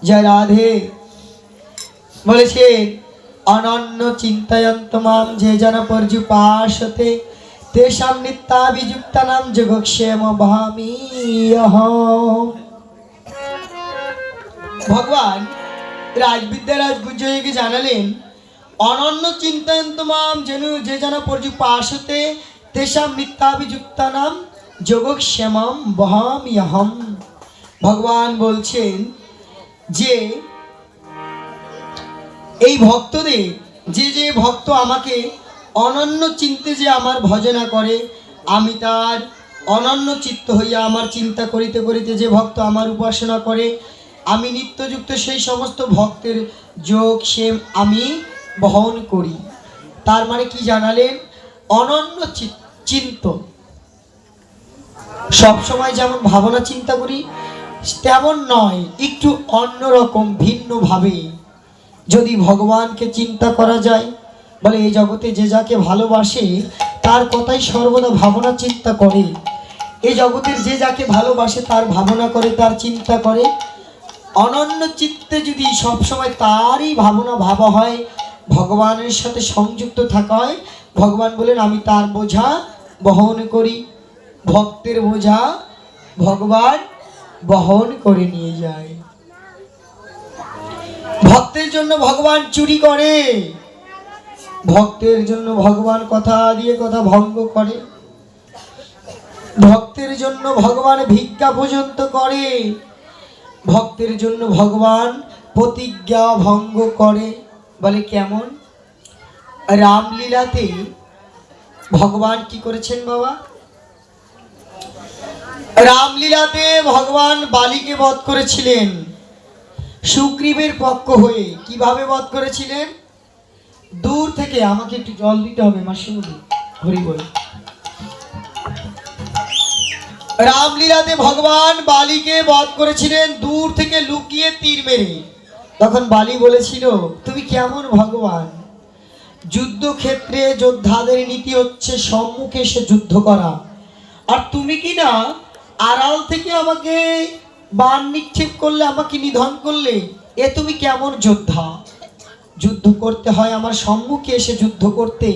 Speaker 1: জয় রাধে, বলেছেন অনন্য চিন্তায়ন্ত মাম যে জন পর্যুপাসতে তেষাং নিত্যাভিযুক্তানাং যোগক্ষেম ভামিহম। ভগবান রাজবিদ্যারাজ গুজ্জয়কে জানালেন অনন্য চিন্তায়ন্ত মাম যেন যে জন পর্যুপাসতে তেষাং নিত্যাভিযুক্তানাং যোগক্ষেমম বহামিহম। ভগবান বলছেন যে এই ভক্তদের, যে ভক্ত আমাকে অনন্য চিন্তে যে আমার ভজনা করে, আমি তার অনন্য চিত্ত হইয়া আমার চিন্তা করিতে করিতে যে ভক্ত আমার উপাসনা করে, আমি নিত্যযুক্ত সেই সমস্ত ভক্তের যোগ সেম আমি বহন করি। তার মানে কি জানালেন, অনন্য চিন্ত, সব সময় যেমন ভাবনা চিন্তা করি তেমন নয়, একটু অন্যরকম ভিন্নভাবে যদি ভগবানকে চিন্তা করা যায়। বলে এই জগতে যে যাকে ভালোবাসে তার কথাই সর্বদা ভাবনা চিন্তা করে, এই জগতের যে যাকে ভালোবাসে তার ভাবনা করে, তার চিন্তা করে। অনন্য চিত্তে যদি সবসময় তারই ভাবনা ভাবা হয়, ভগবানের সাথে সংযুক্ত থাকা হয়, ভগবান বলেন আমি তার বোঝা বহন করি। ভক্তের বোঝা ভগবান বহন করে নিয়ে যায়। ভক্তের জন্য ভগবান চুরি করে, ভক্তের জন্য ভগবান কথা দিয়ে কথা ভঙ্গ করে, ভক্তের জন্য ভগবান ভিক্ষা পর্যন্ত করে, ভক্তের জন্য ভগবান প্রতিজ্ঞা ভঙ্গ করে। বলে কেমন? রামলীলাতে ভগবান কি করেছেন বাবা? রামলীলাতে ভগবান বালিকে বধ করেছিলেন সুগ্রীবের পক্ষ হয়ে। কিভাবে বধ করেছিলেন? দূর থেকে, আমাকে একটু জল দিতে হবে মাসিমুনি, হরি বল। রামলীলাতে ভগবান বালিকে বধ করেছিলেন দূর থেকে লুকিয়ে তীর মেরে। তখন বালি বলেছিল তুমি কেমন ভগবান? যুদ্ধক্ষেত্রে যোদ্ধাদের নীতি হচ্ছে সম্মুখে এসে যুদ্ধ করা, আর তুমি কি না আড়াল থেকে আমাকে বাণ নিক্ষেপ করলে, আমাকে নিধন করলে, এ তুমি কেমন যোদ্ধা? যুদ্ধ করতে হয় আমার সম্মুখে এসে যুদ্ধ করতে,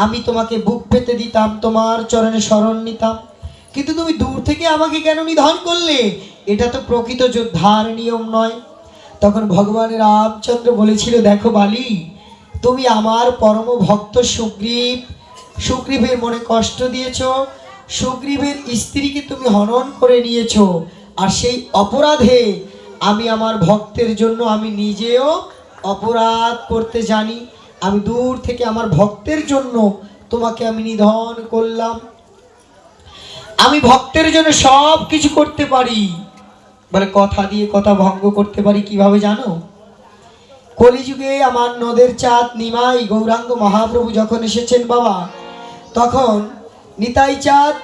Speaker 1: আমি তোমাকে বুক পেতে দিতাম, তোমার চরণে শরণ নিতাম, কিন্তু তুমি দূর থেকে আমাকে কেন নিধন করলে? এটা তো প্রকৃত যোদ্ধার নিয়ম নয়। তখন ভগবান রামচন্দ্র বলেছিল দেখো বালি, তুমি আমার পরম ভক্ত সুগ্রীবের মনে কষ্ট দিয়েছ, সুগ্রীবের স্ত্রীকে তুমি হনন করে নিয়েছ, আর সেই অপরাধে আমি আমার ভক্তের জন্য আমি নিজেও অপরাধ করতে জানি। আমি দূর থেকে আমার ভক্তের জন্য তোমাকে আমি নিধন করলাম। আমি ভক্তের জন্য সব কিছু করতে পারি, বলে কথা দিয়ে কথা ভঙ্গ করতে পারি। কিভাবে জানো? কলিযুগে আমার নদের চাঁদ নিমাই গৌরাঙ্গ মহাপ্রভু যখন এসেছেন বাবা, তখন নিতাই চাঁদ,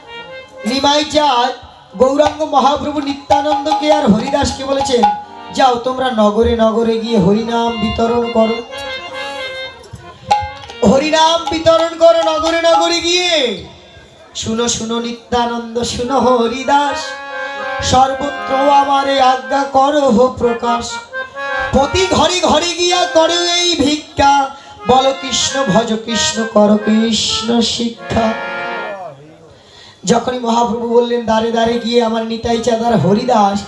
Speaker 1: নিমাই চাঁদ গৌরাঙ্গ মহাপ্রভু নিত্যানন্দকে আর হরিদাসকে বলেছেন যাও তোমরা নগরে নগরে গিয়ে হরিনাম বিতরণ করো, হরিনাম বিতরণ করো নগরে নগরে গিয়ে। শুনো শুনো নিত্যানন্দ, শুনো হরিদাস, সর্বত্র আমারে আজ্ঞা করো প্রকাশ, প্রতি ঘরে ঘরে গিয়া করো এই ভিক্ষা, বলো কৃষ্ণ ভজ কৃষ্ণ করো কৃষ্ণ শিক্ষা। যখনই মহাপ্রভু বললেন দাঁড়ে দাঁড়ে গিয়ে আমার নিতাই চাঁদার হরিদাস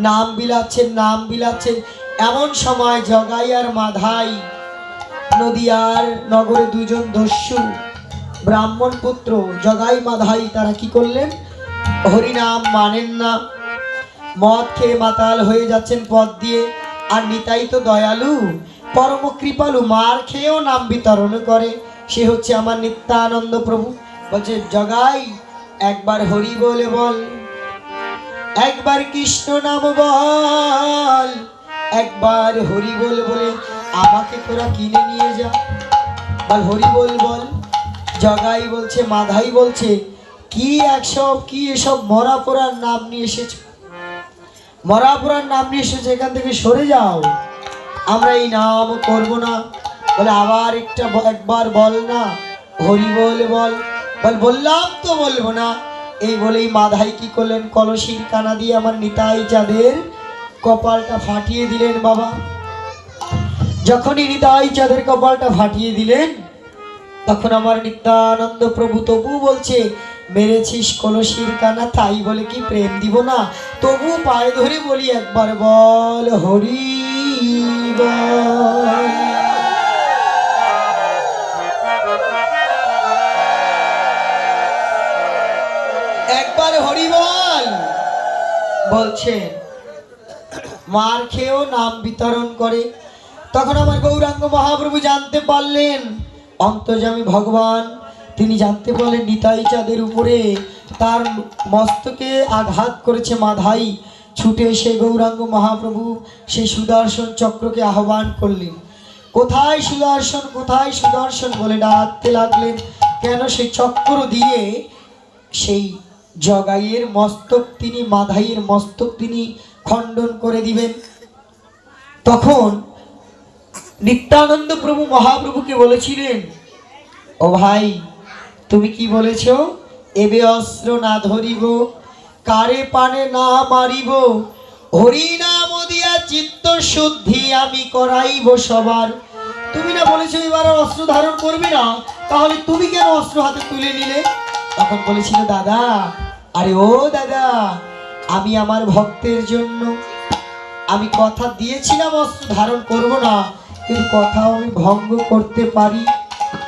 Speaker 1: নাম বিলাচ্ছেন, নাম বিলাচ্ছেন, এমন সময় জগাই আর মাধাই নদিয়ার নগরে দুজন দস্যু ব্রাহ্মণ পুত্র জগাই মাধাই, তারা কি করলেন? হরিনাম মানেন না, মদ খেয়ে মাতাল হয়ে যাচ্ছেন পথ দিয়ে। আর নিতাই তো দয়ালু, পরম কৃপালু, মার খেয়েও নাম বিতরণ করে, সে হচ্ছে আমার নিত্যানন্দ প্রভু। বলছে জগাই একবার হরি বলে বল, একবার কৃষ্ণ নাম বল, একবার হরি বল বলে আমাকে তোরা কিনে নিয়ে যা। বল হরি বল বল। জগাই বলছে, মাধাই বলছে, কি এসব মরা পোড়ার নাম নিয়ে এসেছো, মরা পোড়ার নাম নিয়ে এসেছো, এখান থেকে সরে যাও, আমরা এই নাম করব না। বলে আবার একবার বল না, হরি বল বল। বললাম তো বলবো না। এই বলেই মাধাই কি করলেন, কলসির কানা দিয়ে আমার নিতাই চাঁদের কপালটা ফাটিয়ে দিলেন বাবা। যখনই নিতাই চাঁদের কপালটা ফাটিয়ে দিলেন, তখন আমার নিত্যানন্দ প্রভু তবু বলছে, মেরেছিস কলসির কানা, তাই বলে কি প্রেম দিব না? তবু পায়ে ধরে বলি, একবার বল হরি বল। একবার হরি বল বলছে, মার খেয়েও নাম বিতরণ করে। তখন আমার গৌরাঙ্গ মহাপ্রভু জানতে পারলেন, অন্তর্যামী ভগবান তিনি জানতে পারলেন নিতাই চাঁদের উপরে তার মস্তকে আঘাত করেছে মাধাই। ছুটে এসে গৌরাঙ্গ মহাপ্রভু সেই সুদর্শন চক্রকে আহ্বান করলেন। কোথায় সুদর্শন, কোথায় সুদর্শন বলে ডাকতে লাগলেন। কেন সেই চক্র দিয়ে সেই জগাইয়ের মস্তক তিনি, মাধাইয়ের মস্তক তিনি খণ্ডন করে দিবেন। তখন নিত্যানন্দ প্রভু মহাপ্রভুকে বলেছিলেন, ও ভাই তুমি কি বলেছ, এবে অস্ত্র না ধরিব, কারে পানে না মারিব, হরি নাম দিয়া চিত্ত শুদ্ধি আমি করাইব সবার। তুমি না বলেছো এবার আর অস্ত্র ধারণ করবে না, তাহলে তুমি কেন অস্ত্র হাতে তুলে নিলে? তখন বলেছিল, দাদা, আরে ও দাদা, আমি আমার ভক্তের জন্য আমি কথা দিয়েছিলাম অস্ত্র ধারণ করব না, কিন্তু কথাও আমি ভঙ্গ করতে পারি।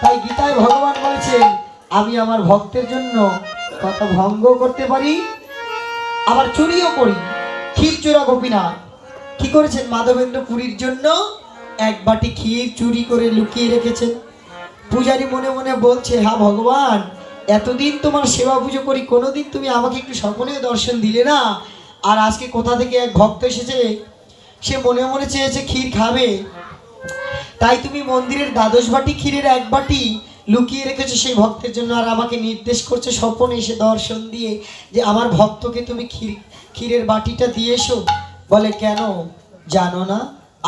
Speaker 1: তাই গীতায় ভগবান বলেছেন, আমি আমার ভক্তের জন্য কথা ভঙ্গ করতে পারি, আবার চুরিও করি। ক্ষীর চোরা গোপীনাথ কি করেছেন, মাধবেন্দ্র পুরীর জন্য এক বাটি ক্ষীর চুরি করে লুকিয়ে রেখেছেন। পূজারী মনে মনে বলছে, হ্যাঁ ভগবান, এতদিন তোমার সেবা পুজো করি, কোনোদিন তুমি আমাকে একটু স্বপ্নে দর্শন দিলে না, আর আজকে কোথা থেকে এক ভক্ত এসেছে, সে মনে মনে চেয়েছে ক্ষীর খাবে, তাই তুমি মন্দিরের দ্বাদশ বাটি ক্ষীরের এক বাটি লুকিয়ে রেখেছো সেই ভক্তের জন্য, আর আমাকে নির্দেশ করছে স্বপ্নে এসে দর্শন দিয়ে যে আমার ভক্তকে তুমি ক্ষীরের বাটিটা দিয়ে এসো। বলে কেন জানো না,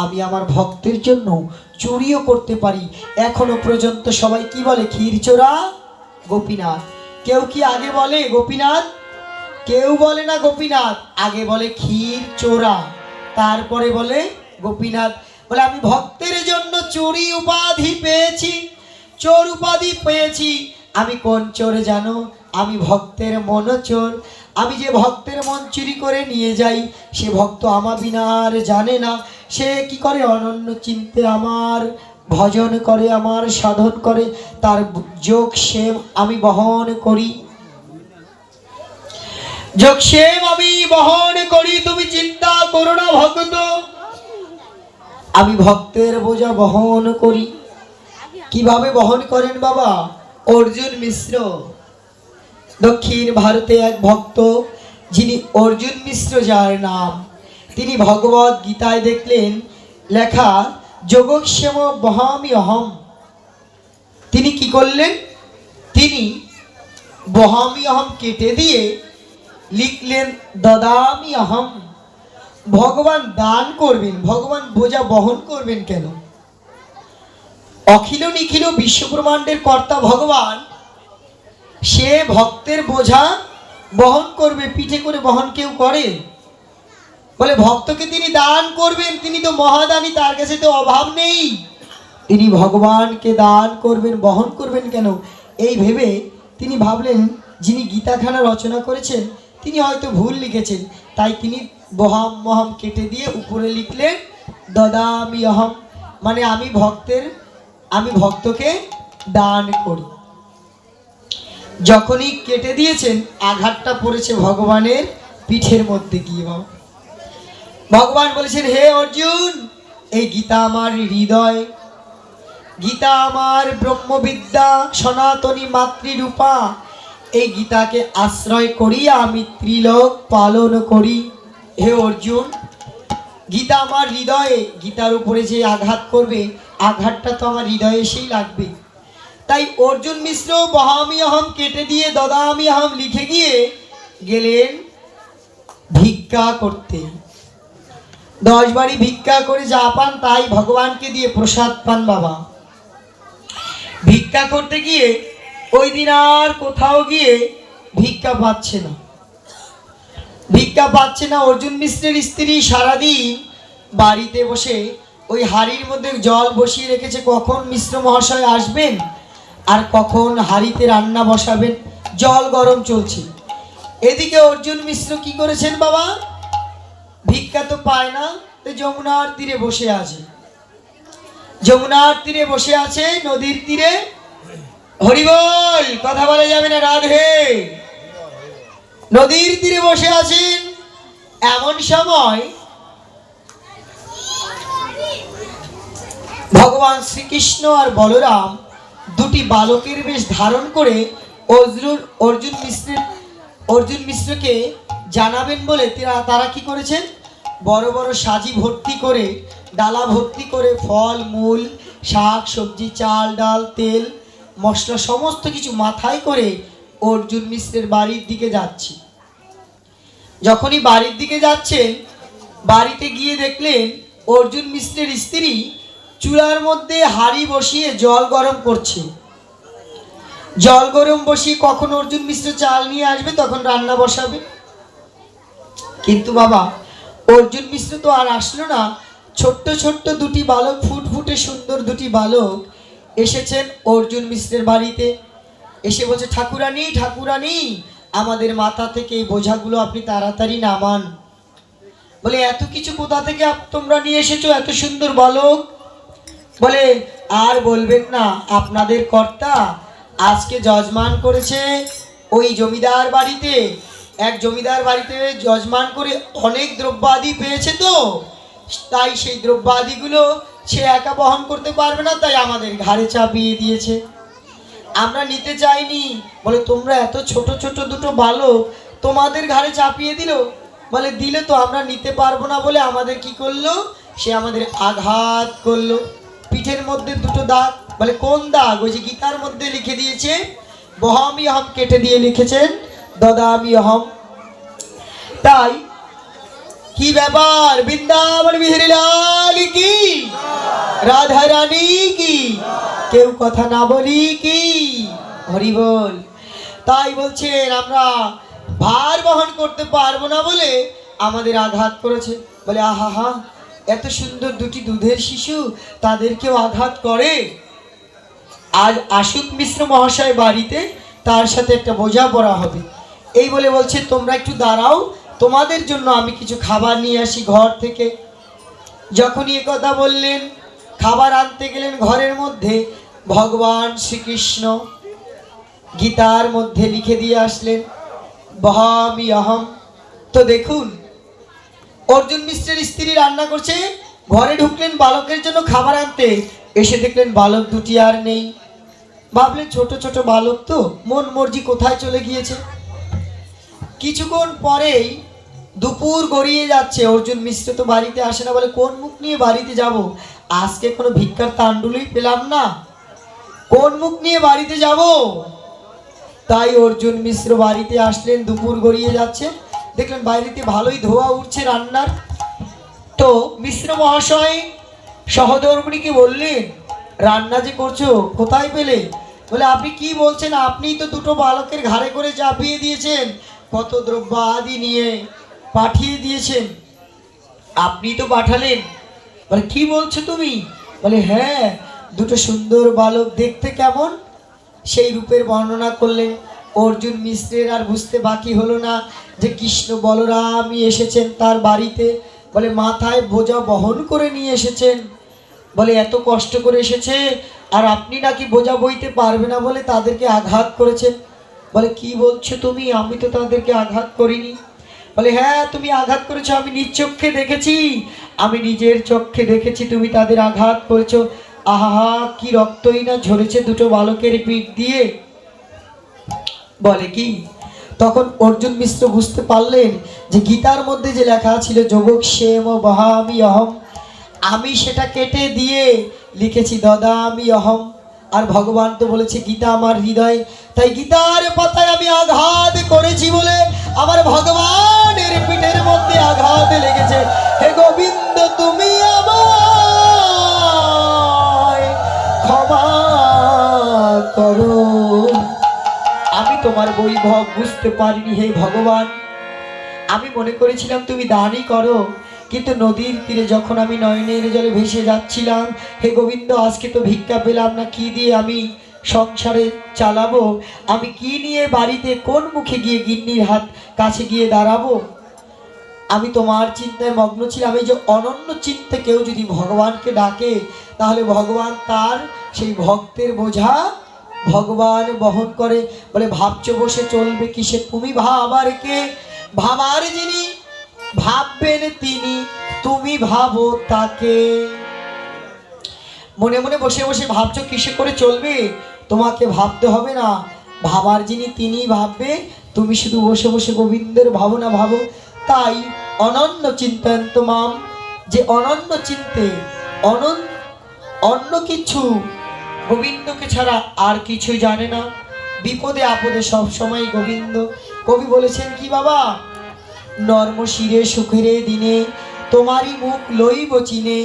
Speaker 1: আমি আমার ভক্তের জন্য চুরিও করতে পারি। এখনো পর্যন্ত সবাই কি বলে, ক্ষীর চোরা গোপীনাথ। কেউ কি আগে বলে গোপীনাথ? কেউ বলে না গোপীনাথ, আগে বলে ক্ষীর চোরা, তারপরে বলে গোপীনাথ। বলে আমি ভক্তের জন্য চুরি উপাধি পেয়েছি, চোর উপাধি পেয়েছি। আমি কোন চোর জানো? আমি ভক্তের মন চোর। আমি যে ভক্তের মন চুরি করে নিয়ে যাই, সে ভক্ত আমার বিনা আর জানে না। সে কি করে, অনন্য চিন্তে আমার ভজন করে, আমার সাধন করে, তার যোগ সেম আমি বহন করি, যোগ সেম আমি বহন করি। তুমি চিন্তা করো না ভক্ত, আমি ভক্তের বোঝা বহন করি। কিভাবে বহন করেন বাবা? অর্জুন মিশ্র, দক্ষিণ ভারতে এক ভক্ত, যিনি অর্জুন মিশ্র যার নাম, তিনি ভগবত গীতায় দেখলেন লেখা যোগক্ষেম বহামি অহম। তিনি কি করলেন, তিনি বহামি অহম কেটে দিয়ে লিখলেন দদামি অহম। ভগবান দান করবেন, ভগবান বোঝা বহন করবেন কেন? অখিল নিখিল বিশ্বব্রহ্মাণ্ডের কর্তা ভগবান, সে ভক্তের বোঝা বহন করবে, পিঠে করে বহন কেউ করে? বলে ভক্তকে তিনি দান করবেন, তিনি তো মহাদানী, তার কাছে তো অভাব নেই, তিনি ভগবানকে দান করবেন, বহন করবেন কেন? এই ভেবে তিনি ভাবলেন, যিনি গীতাখানা রচনা করেছেন তিনি হয়তো ভুল লিখেছেন, তাই তিনি বহাম মহাম কেটে দিয়ে উপরে লিখলেন দদামি অহম, মানে আমি ভক্তকে দান করি। যখনই কেটে দিয়েছেন, আঘাতটা পড়েছে ভগবানের পিঠের মধ্যে গিয়ে। ভগবান বলেছেন, হে অর্জুন, এই গীতা আমার হৃদয়, গীতা আমার ব্রহ্মবিদ্যা সনাতনী মাতৃরূপা। এই গীতাকে আশ্রয় করিয়া আমি ত্রিলোক পালন করি। হে অর্জুন, গীতা আমার হৃদয়ে, গীতার উপরে যে আঘাত করবে আঘাতটা তো আমার হৃদয়ে এসেই লাগবে। তাই অর্জুন মিশ্র বহামি অহম কেটে দিয়ে দদামি অহম লিখে গিয়ে গেলেন ভিক্ষা করতে। 10 বাড়ি ভিক্ষা করে যা পান তাই ভগবানকে দিয়ে প্রসাদ পান বাবা। ভিক্ষা করতে গিয়ে ওই দিন আর কোথাও গিয়ে ভিক্ষা পাচ্ছে না, ভিক্ষা পাচ্ছে না। অর্জুন মিশ্রের স্ত্রী সারাদিন বাড়িতে বসে ওই হাড়ির মধ্যে জল বসিয়ে রেখেছে, কখন মিশ্র মহাশয় আসবেন আর কখন হাড়িতে রান্না বসাবেন, জল গরম চলছে। এদিকে অর্জুন মিশ্র কি করেছেন বাবা, ভিক্ষা তো পায় না, তো যমুনার তীরে বসে আছে। যমুনার তীরে বসে আছে, নদীর তীরে। হরিবল, কথা বলা যাবে না, রাধে। নদীর তীরে বসে আছেন। এমন সময় ভগবান শ্রীকৃষ্ণ আর বলরাম দুটি বালকের বেশ ধারণ করে অর্জুন মিশ্রকে জানাবেন বলে তারা কি করেছেন, বড় বড় সাজি ভর্তি করে, ডালা ভর্তি করে ফল মূল শাক সবজি চাল ডাল তেল মশলা সমস্ত কিছু মাথায় করে অর্জুন মিশ্রের বাড়ির দিকে যাচ্ছি। যখনই বাড়ির দিকে যাচ্ছেন, বাড়িতে গিয়ে দেখলেন অর্জুন মিশ্রের স্ত্রী চুলার মধ্যে হাঁড়ি বসিয়ে জল গরম করছে। জল গরম বসিয়ে কখন অর্জুন মিশ্র চাল নিয়ে আসবে তখন রান্না বসাবে। কিন্তু বাবা অর্জুন মিশ্র তো আর আসলো না। ছোট্ট ছোট্ট দুটি বালক, ফুটফুটে সুন্দর দুটি বালক এসেছেন অর্জুন মিশ্রের বাড়িতে। এসে বলছে, ঠাকুরানী ঠাকুরানী, আমাদের মাথা থেকে এই বোঝাগুলো আপনি তাড়াতাড়ি নামান। বলে, এত কিছু কোথা থেকে তোমরা নিয়ে এসেছো, এত সুন্দর বালক? বলে, আর বলবেন না, আপনাদের কর্তা আজকে যজমান করেছে ওই জমিদার বাড়িতে। এক জমিদার বাড়িতে যজমান করে অনেক দ্রব্যাদি পেয়েছে, তো তাই সেই দ্রব্যাদিগুলো সে একা বহন করতে পারবে না, তাই আমাদের ঘাড়ে চাপিয়ে দিয়েছে। আমরা নিতে চাইনি। বলে, তোমরা এত ছোট ছোট দুটো বালক তোমাদের ঘাড়ে চাপিয়ে দিল? বলে, দিলে তো আমরা নিতে পারবো না বলে আমাদের কি করলো, সে আমাদের আঘাত করলো, পিঠের মধ্যে দুটো দাগ। বলে, কোন দাগ? ওই যে গীতার মধ্যে লিখে দিয়েছে, বহামি অহম কেটে দিয়ে লিখেছেন দদামি অহম। তাই কি ব্যাপার, বৃন্দাবন বিহারী লাল কি, রাধা রানী কি, কেউ কথা না বলি কি, হরি বল। তাই বলছেন আমরা ভার বহন করতে পারবো না বলে আমাদের আঘাত করেছে। বলে, আহা হা, এত সুন্দর দুটি দুধের শিশু, তাদেরকেও আঘাত করে। আজ আসুক মিশ্র মহাশয় বাড়িতে, তার সাথে একটা বোঝা পড়া হবে। এই বলে বলছে, তোমরা একটু দাঁড়াও, তোমাদের জন্য আমি কিছু খাবার নিয়ে আসি ঘর থেকে। যখনই এ কথা বললেন, খাবার আনতে গেলেন ঘরের মধ্যে, ভগবান শ্রীকৃষ্ণ গীতার মধ্যে লিখে দিয়ে আসলেন বহামি অহম। তো দেখুন, অর্জুন মিশ্রের স্ত্রী রান্না করছে, ঘরে ঢুকলেন বালকের জন্য খাবার আনতে, এসে দেখলেন বালক দুটি আর নেই। ভাবলেন ছোট ছোট বালক তো, মন মর্জি কোথায় চলে গিয়েছে। কিছুক্ষণ পরেই দুপুর গড়িয়ে যাচ্ছে, অর্জুন মিশ্র তো বাড়িতে আসে না। বলে, কোন মুখ নিয়ে বাড়িতে যাব, আজকে কোনো ভিক্ষার তাণ্ডুলই পেলাম না, কোন মুখ নিয়ে বাড়িতে যাব। তাই অর্জুন মিশ্র বাড়িতে আসলেন, দুপুর গড়িয়ে যাচ্ছে, দেখলেন বাড়িতে ভালোই ধোয়া উঠছে রান্নার। তো মিশ্র মহাশয় সহধর্মিণীকে বললেন, রান্না যে করছো কোথায় পেলে? বলে, আপনি কি বলছেন, আপনিই তো দুটো বালকের ঘাড়ে করে চাপিয়ে দিয়েছেন, কত দ্রব্য আদি নিয়ে পাঠিয়ে দিয়েছেন, আপনি তো পাঠালেন। বলে, কি বলছো তুমি? বলে, হ্যাঁ, দুটো সুন্দর বালক, দেখতে কেমন, সেই রূপের বর্ণনা করলেন। অর্জুন মিশ্রের আর বুঝতে বাকি হলো না যে কৃষ্ণ বলরামই এসেছেন তার বাড়িতে। বলে, মাথায় বোঝা বহন করে নিয়ে এসেছেন। বলে, এত কষ্ট করে এসেছে, আর আপনি নাকি বোঝা বইতে পারবে না বলে তাদেরকে আঘাত করেছেন। বলে, কি বলছো তুমি, আমি তো তাদেরকে আঘাত করিনি। বলে হ্যাঁ তুমি আঘাত করেছো, আমি নিজ চোখে দেখেছি, আমি নিজের চোখে দেখেছি তুমি তাদের আঘাত করেছো। আহা কি রক্তই না ঝরেছে দুটো বালকের পিঠ দিয়ে। বলে কি তখন অর্জুন মিশ্র বুঝতে পারলেন যে গীতার মধ্যে যে লেখা ছিল যোগক্ষেম বহামি অহম, আমি সেটা কেটে দিয়ে লিখেছি দদামি অহম। আর ভগবান তো বলেছে গীতা আমার হৃদয়, তাই গীতার পাতায় আমি আঘাত করেছি বলে আমার ভগবানের পিঠের মধ্যে আঘাত লেগেছে। হে গোবিন্দ তুমি আমায় ক্ষমা করো, আমি তোমার বৈভব বুঝতে পারিনি হে ভগবান। আমি মনে করেছিলাম তুমি দানই করো, কিন্তু নদীর তীরে যখন আমি নয়নের জলে ভেসে যাচ্ছিলাম, হে গোবিন্দ আজকে তো ভিক্ষা পেলাম না, কি দিয়ে আমি সংসারে চালাবো, আমি কি নিয়ে বাড়িতে কোন মুখে গিয়ে গিন্নির হাত কাছে গিয়ে দাঁড়াবো। আমি তোমার চিন্তায় মগ্ন ছিলাম। এই যে অনন্য চিন্তে কেউ যদি ভগবানকে ডাকে, তাহলে ভগবান তার সেই ভক্তের বোঝা ভগবান বহন করে। বলে ভাবছো বসে চলবে কিসে, তুমি ভাবার কে, ভাবার যিনি ভাববেন তিনি, তুমি ভাবো তাকে। মনে মনে বসে বসে ভাবছো কিসে করে চলবে, তোমাকে ভাবতে হবে না, ভাবার যিনি তিনি ভাববে, তুমি শুধু বসে বসে গোবিন্দের ভাবনা ভাবো। তাই অনন্য চিন্তয়ন্ত মাম, যে অনন্য চিন্তে অন্য কিছু গোবিন্দকে ছাড়া আর কিছু জানে না, বিপদে আপদে সব সময় গোবিন্দ। কবি বলেছেন কি বাবা, নর্ম শিরে সুখের দিনে তোমারই মুখ লইব চিনে,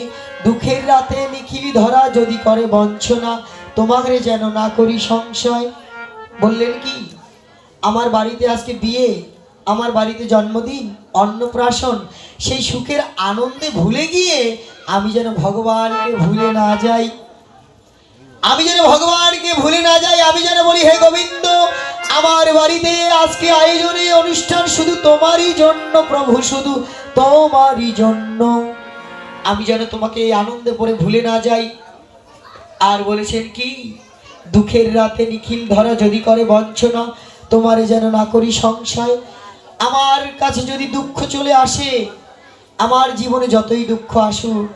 Speaker 1: দুঃখের রাতে নিখিল ধরা যদি করে বঞ্চনা, তোমাকে যেন না করি সংশয়। বললেন কি আমার বাড়িতে আজকে বিয়ে, আমার বাড়িতে জন্মদিন, অন্নপ্রাশন, সেই সুখের আনন্দে ভুলে গিয়ে আমি যেন ভগবানকে ভুলে না যাই, আমি যেন ভগবানকে ভুলে না যাই। আমি যেন বলি হে গোবিন্দ আমার বাড়িতে আজকে আয়োজনে অনুষ্ঠান শুধু তোমারই জন্য প্রভু, শুধু তোমারই জন্য, আমি যেন তোমাকে এই আনন্দে পড়ে ভুলে না যাই। আর বলেছেন কি দুঃখের রাতে নিখিল ধরা যদি করে বঞ্চনা, তোমারে যেন না করি সংশয়। আমার কাছে যদি দুঃখ চলে আসে, আমার জীবনে যতই দুঃখ আসুক,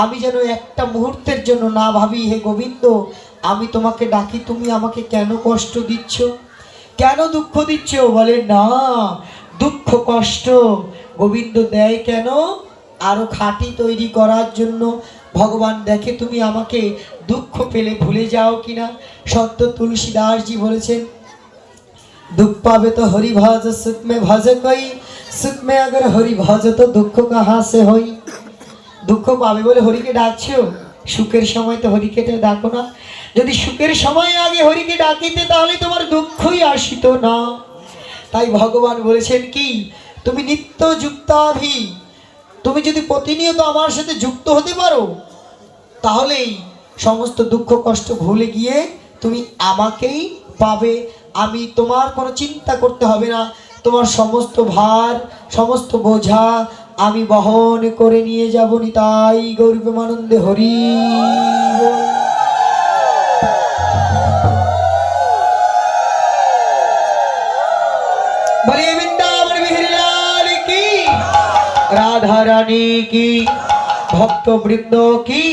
Speaker 1: আমি যেন একটা মুহূর্তের জন্য না ভাবি হে গোবিন্দ আমি তোমাকে ডাকি, তুমি আমাকে কেন কষ্ট দিচ্ছ, কেন দুঃখ দিচ্ছ। বলে না, দুঃখ কষ্ট গোবিন্দ দেয় কেন, আরো খাঁটি তৈরি করার জন্য। ভগবান দেখে তুমি আমাকে দুঃখ পেলে ভুলে যাও কিনা। সন্ত তুলসীদাসজি বলেছেন दुख पावे तो हरि भज, सुख में भज कोई, सुख में अगर हरि भज तो दुख कहाँ से होई। दुख पावे बोले हरि के डाकछो, सुखेर समय तो हरि के डाको ना, यदि सुखेर समय आगे हरि के डाकिते ताहले तोमार दुःखई आसितो ना। ताई भगवान बोलेছেন কি তুমি নিত্য যুক্তাভি, তুমি যদি প্রতিনিয়ত আমার সাথে যুক্ত হতে পারো, তাহলেই সমস্ত দুঃখ কষ্ট ভুলে গিয়ে তুমি আমাকেই পাবে। আমি তোমার কোনো চিন্তা করতে হবে না, তোমার সমস্ত ভার সমস্ত বোঝা আমি বহন করে নিয়ে যাব। নিতাই গৌর প্রেমানন্দে হরি বল। বলিয়ে বৃন্দাবন বিহারী লাল কি, রাধা রানী কি, ভক্ত বৃন্দ কি,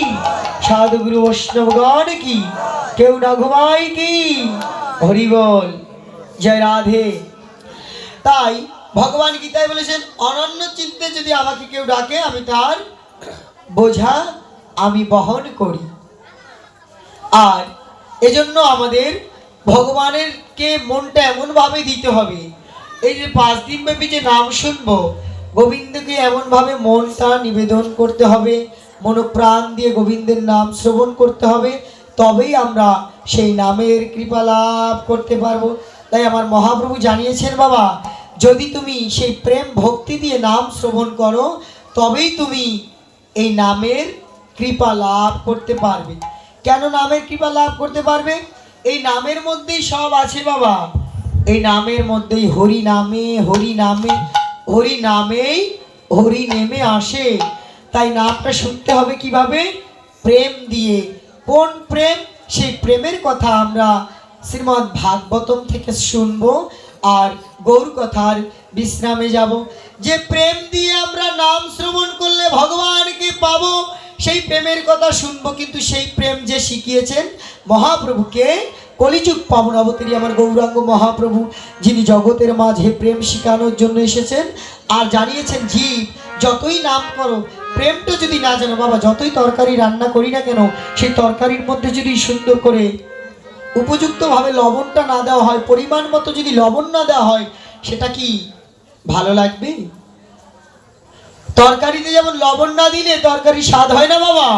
Speaker 1: সাধুগুরু বৈষ্ণবগণ কি, কেউ না ঘুমায় কি, হরি বল, জয় রাধে। তাই ভগবান গীতায় বলেছেন অনন্য চিন্তে যদি আমাকে কেউ ডাকে আমি তার বোঝা আমি বহন করি। আর এজন্য আমাদের ভগবানের কে মনটা এমনভাবে দিতে হবে, এই যে 5 দিন ব্যাপী যে নাম শুনবো, গোবিন্দকে এমনভাবে মনটা নিবেদন করতে হবে, মনোপ্রাণ দিয়ে গোবিন্দের নাম শ্রবণ করতে হবে, তবেই আমরা সেই নামের কৃপা লাভ করতে পারবো। তাই আমার মহাপ্রভু জানিয়েছেন বাবা, যদি তুমি সেই প্রেম ভক্তি দিয়ে নাম শ্রবণ করো তবেই তুমি এই নামের কৃপা লাভ করতে পারবে। কেন নামের কৃপা লাভ করতে পারবে? এই নামের মধ্যেই সব আছে বাবা, এই নামের মধ্যেই হরি নামে হরি নামে হরি নামেই হরি নেমে আসে। তাই নামটা শুনতে হবে কিভাবে? প্রেম দিয়ে। কোন প্রেম? সেই প্রেমের কথা আমরা শ্রীমদ্ ভাগবতম থেকে শুনবো। আর গৌর কথার বিশ্রামে যাব। যে প্রেম দিয়ে আমরা নাম শ্রবণ করলে ভগবানকে পাবো, সেই প্রেমের কথা শুনবো। কিন্তু সেই প্রেম যে শিখিয়েছেন মহাপ্রভুকে, কলিযুগ পাবন অবতারী আমার গৌরাঙ্গ মহাপ্রভু, যিনি জগতের মাঝে প্রেম শিখানোর জন্য এসেছেন। আর জানিয়েছেন জীব যতই নাম করো, প্রেমটা যদি না জানো বাবা, যতই তরকারি রান্না করি না কেন, সেই তরকারির মধ্যে যদি সুন্দর করে উপযুক্তভাবে লবণটা না দেওয়া হয়, পরিমাণ মতো যদি লবণ না দেওয়া হয়, সেটা কি ভালো লাগবে? তরকারিতে যেমন লবণ না দিলে তরকারি স্বাদ হয় না বাবা,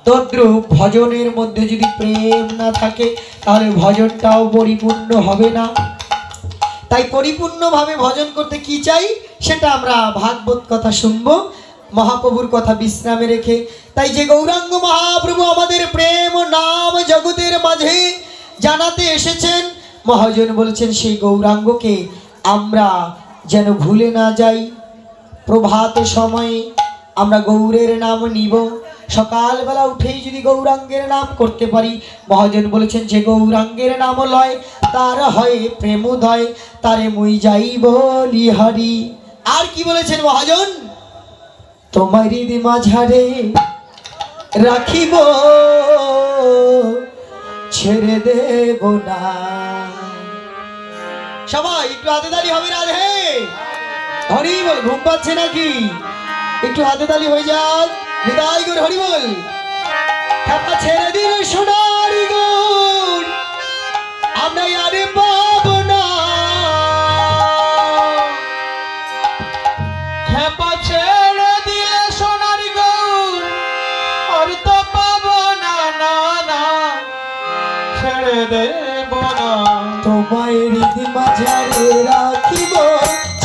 Speaker 1: তদ্রূপ ভজনের মধ্যে যদি প্রেম না থাকে তাহলে ভজনটাও পরিপূর্ণ হবে না। তাই পরিপূর্ণভাবে ভজন করতে কি চাই সেটা আমরা ভাগবত কথা শুনবো, মহাপ্রভুর কথা বিশ্রামে রেখে। তাই যে গৌরাঙ্গ মহাপ্রভু আমাদের প্রেম ও নাম জগতের মাঝে জানাতে এসেছেন, মহাজন বলেছেন সেই গৌরাঙ্গকে আমরা যেন ভুলে না যাই। প্রভাত সময়ে আমরা গৌরের নাম নিব, সকালবেলা উঠেই যদি গৌরাঙ্গের নাম করতে পারি, মহাজন বলেছেন যে গৌরাঙ্গের নাম লয় তার হয় প্রেমোদয়, তারে মুই যাইব লিহারি। আর কি বলেছেন মহাজন? তোমারি মাঝারে রাখিব, ছেড়ে দেব না। সবাই একটু হাতে তালি হবে রাধে হরি বল। ঘুম পাচ্ছে নাকি? একটু হাতে তালি হয়ে যাক, হৃদয় গুণ হরি বল। খেপা ছেড়ে দিল সোনার গুণ, আমরা আরে পাবো না।
Speaker 2: খেপা ছেড়ে দিলে সোনার গৌর, আর তো পাবো না, না না, ছেড়ে দেব না।
Speaker 1: তোমায় হৃদি মাঝারে রাখিব,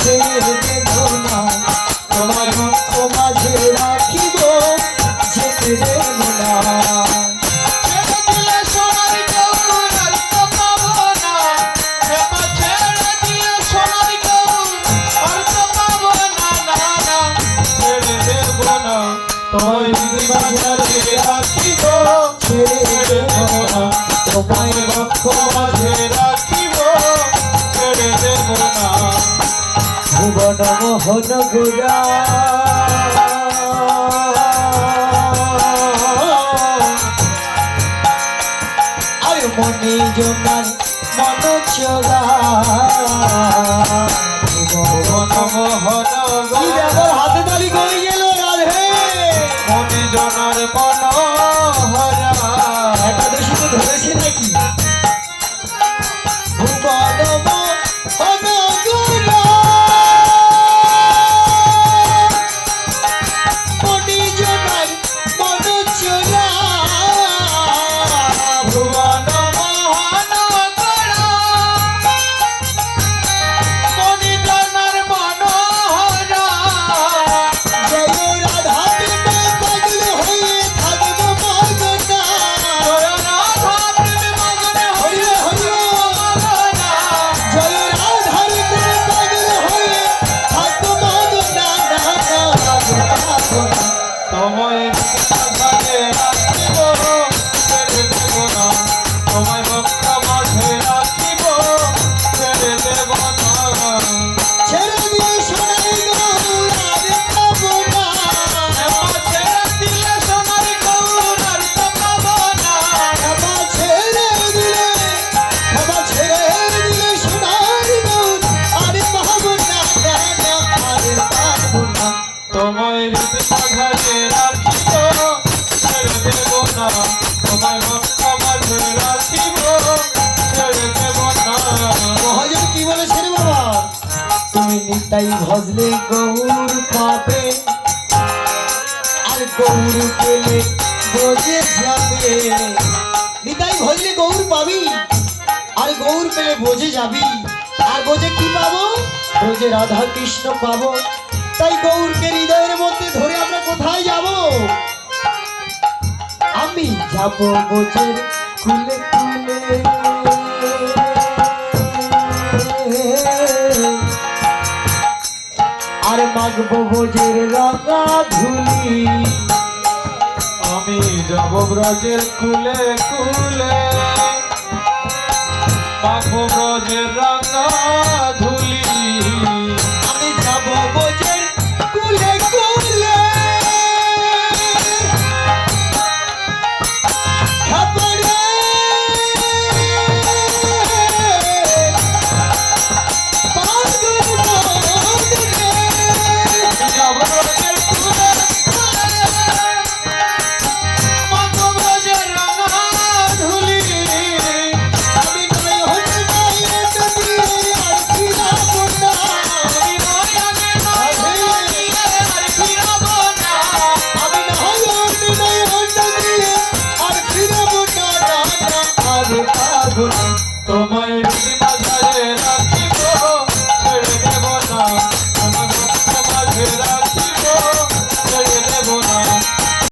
Speaker 1: ছেড়ে দেব না। তোমার ভক্ত মাঝে রাখিব, যেতে দেব না।
Speaker 2: ছেড়ে দিলে সোনার গৌর, আর তো পাবো না। খেপা ছেড়ে দিলে সোনার গৌর, আর তো পাবো না, না না, ছেড়ে দেব না। তোমায় হৃদি মাঝারে রাখিব,
Speaker 1: ছেড়ে দেব না।
Speaker 2: তোমায় ভক্ত মাঝে রাখিব, ছেড়ে দেব না।
Speaker 1: ভুবন মোহন গুরা আর মনে জোনার মন চোরা।
Speaker 2: ভুবন মোহন
Speaker 1: কি ব্যাপার, হাতে তালি কই গেল রাধে?
Speaker 2: মনে জনার মনোহরা।
Speaker 1: একাদশী তো ধরেছে নাকি? ভুবন মোহন গুরা মনে জোনার মন চোরা।
Speaker 2: ভুবন মোহন গড়া, মনে জনার মনোহরা।
Speaker 1: জয় রাধা প্রেমে পাগল হয়ে থাকবো মগনা।
Speaker 2: জয় রাধা প্রেমে মগ্ন হয়ে মগ্না।
Speaker 1: জয় রাধার প্রেমে পাগল হয়ে থাকবো মগনা।
Speaker 2: তোমায় মাঝে রাখিব, ছেড়ে দেব না। তোমায় ভক্ত মাঝে রাখিব, ছেড়ে দেব না।
Speaker 1: ছেড়ে দিয়ে সোনাই গৌর আর পাবো না।
Speaker 2: খেপা ছেড়ে দিলে সোনার গৌর, আর তো পাবো না।
Speaker 1: বাবা ছেড়ে দিলে, বাবা ছেড়ে দিলে সোনার গৌর আর পাবো না। আর পাবো না।
Speaker 2: তোমায় হৃদি মাঝে রাখিব, ছেড়ে দেব না। তোমায় ভক্ত মাঝে রাখিব, ছেড়ে দেব না।
Speaker 1: মহাজন কি বলেছেন বাবা? তুমি নিতাই ভজলে গৌর পাবে, আর গৌর পেলে বোঝে যাবে। নিতাই ভজলে গৌর পাবি, আর গৌর পেলে বোঝে যাবি। আর বোঝে কি পাবো? বোঝে রাধা কৃষ্ণ পাবো। তাই গৌরকে হৃদয়ের মধ্যে ধরে আমরা কোথায় যাব? আমি যাব বোঝের কুলে কুলে, আর মাগবো বোঝের রাঙা ধুলি।
Speaker 2: আমি যাব ব্রজের কুলে কুলে, মাখো ব্রজের রাঙা ধুলি
Speaker 1: আমি যাব বোঝের কুলে কুলে খাবারে পাগল মনে
Speaker 2: যাব ব্রজের কুলে মাখো ব্রজের রাঙা ধুলি
Speaker 1: আমি নয় হতে যাই নদী আর ফিরাবো না
Speaker 2: আমি নয়নে নয়নে আর ফিরাবো না
Speaker 1: আমি নয় হতে নয় হতে দিয়ে আর ফিরাবো না আর পাবো না
Speaker 2: তোমায় মাঝারে রাখ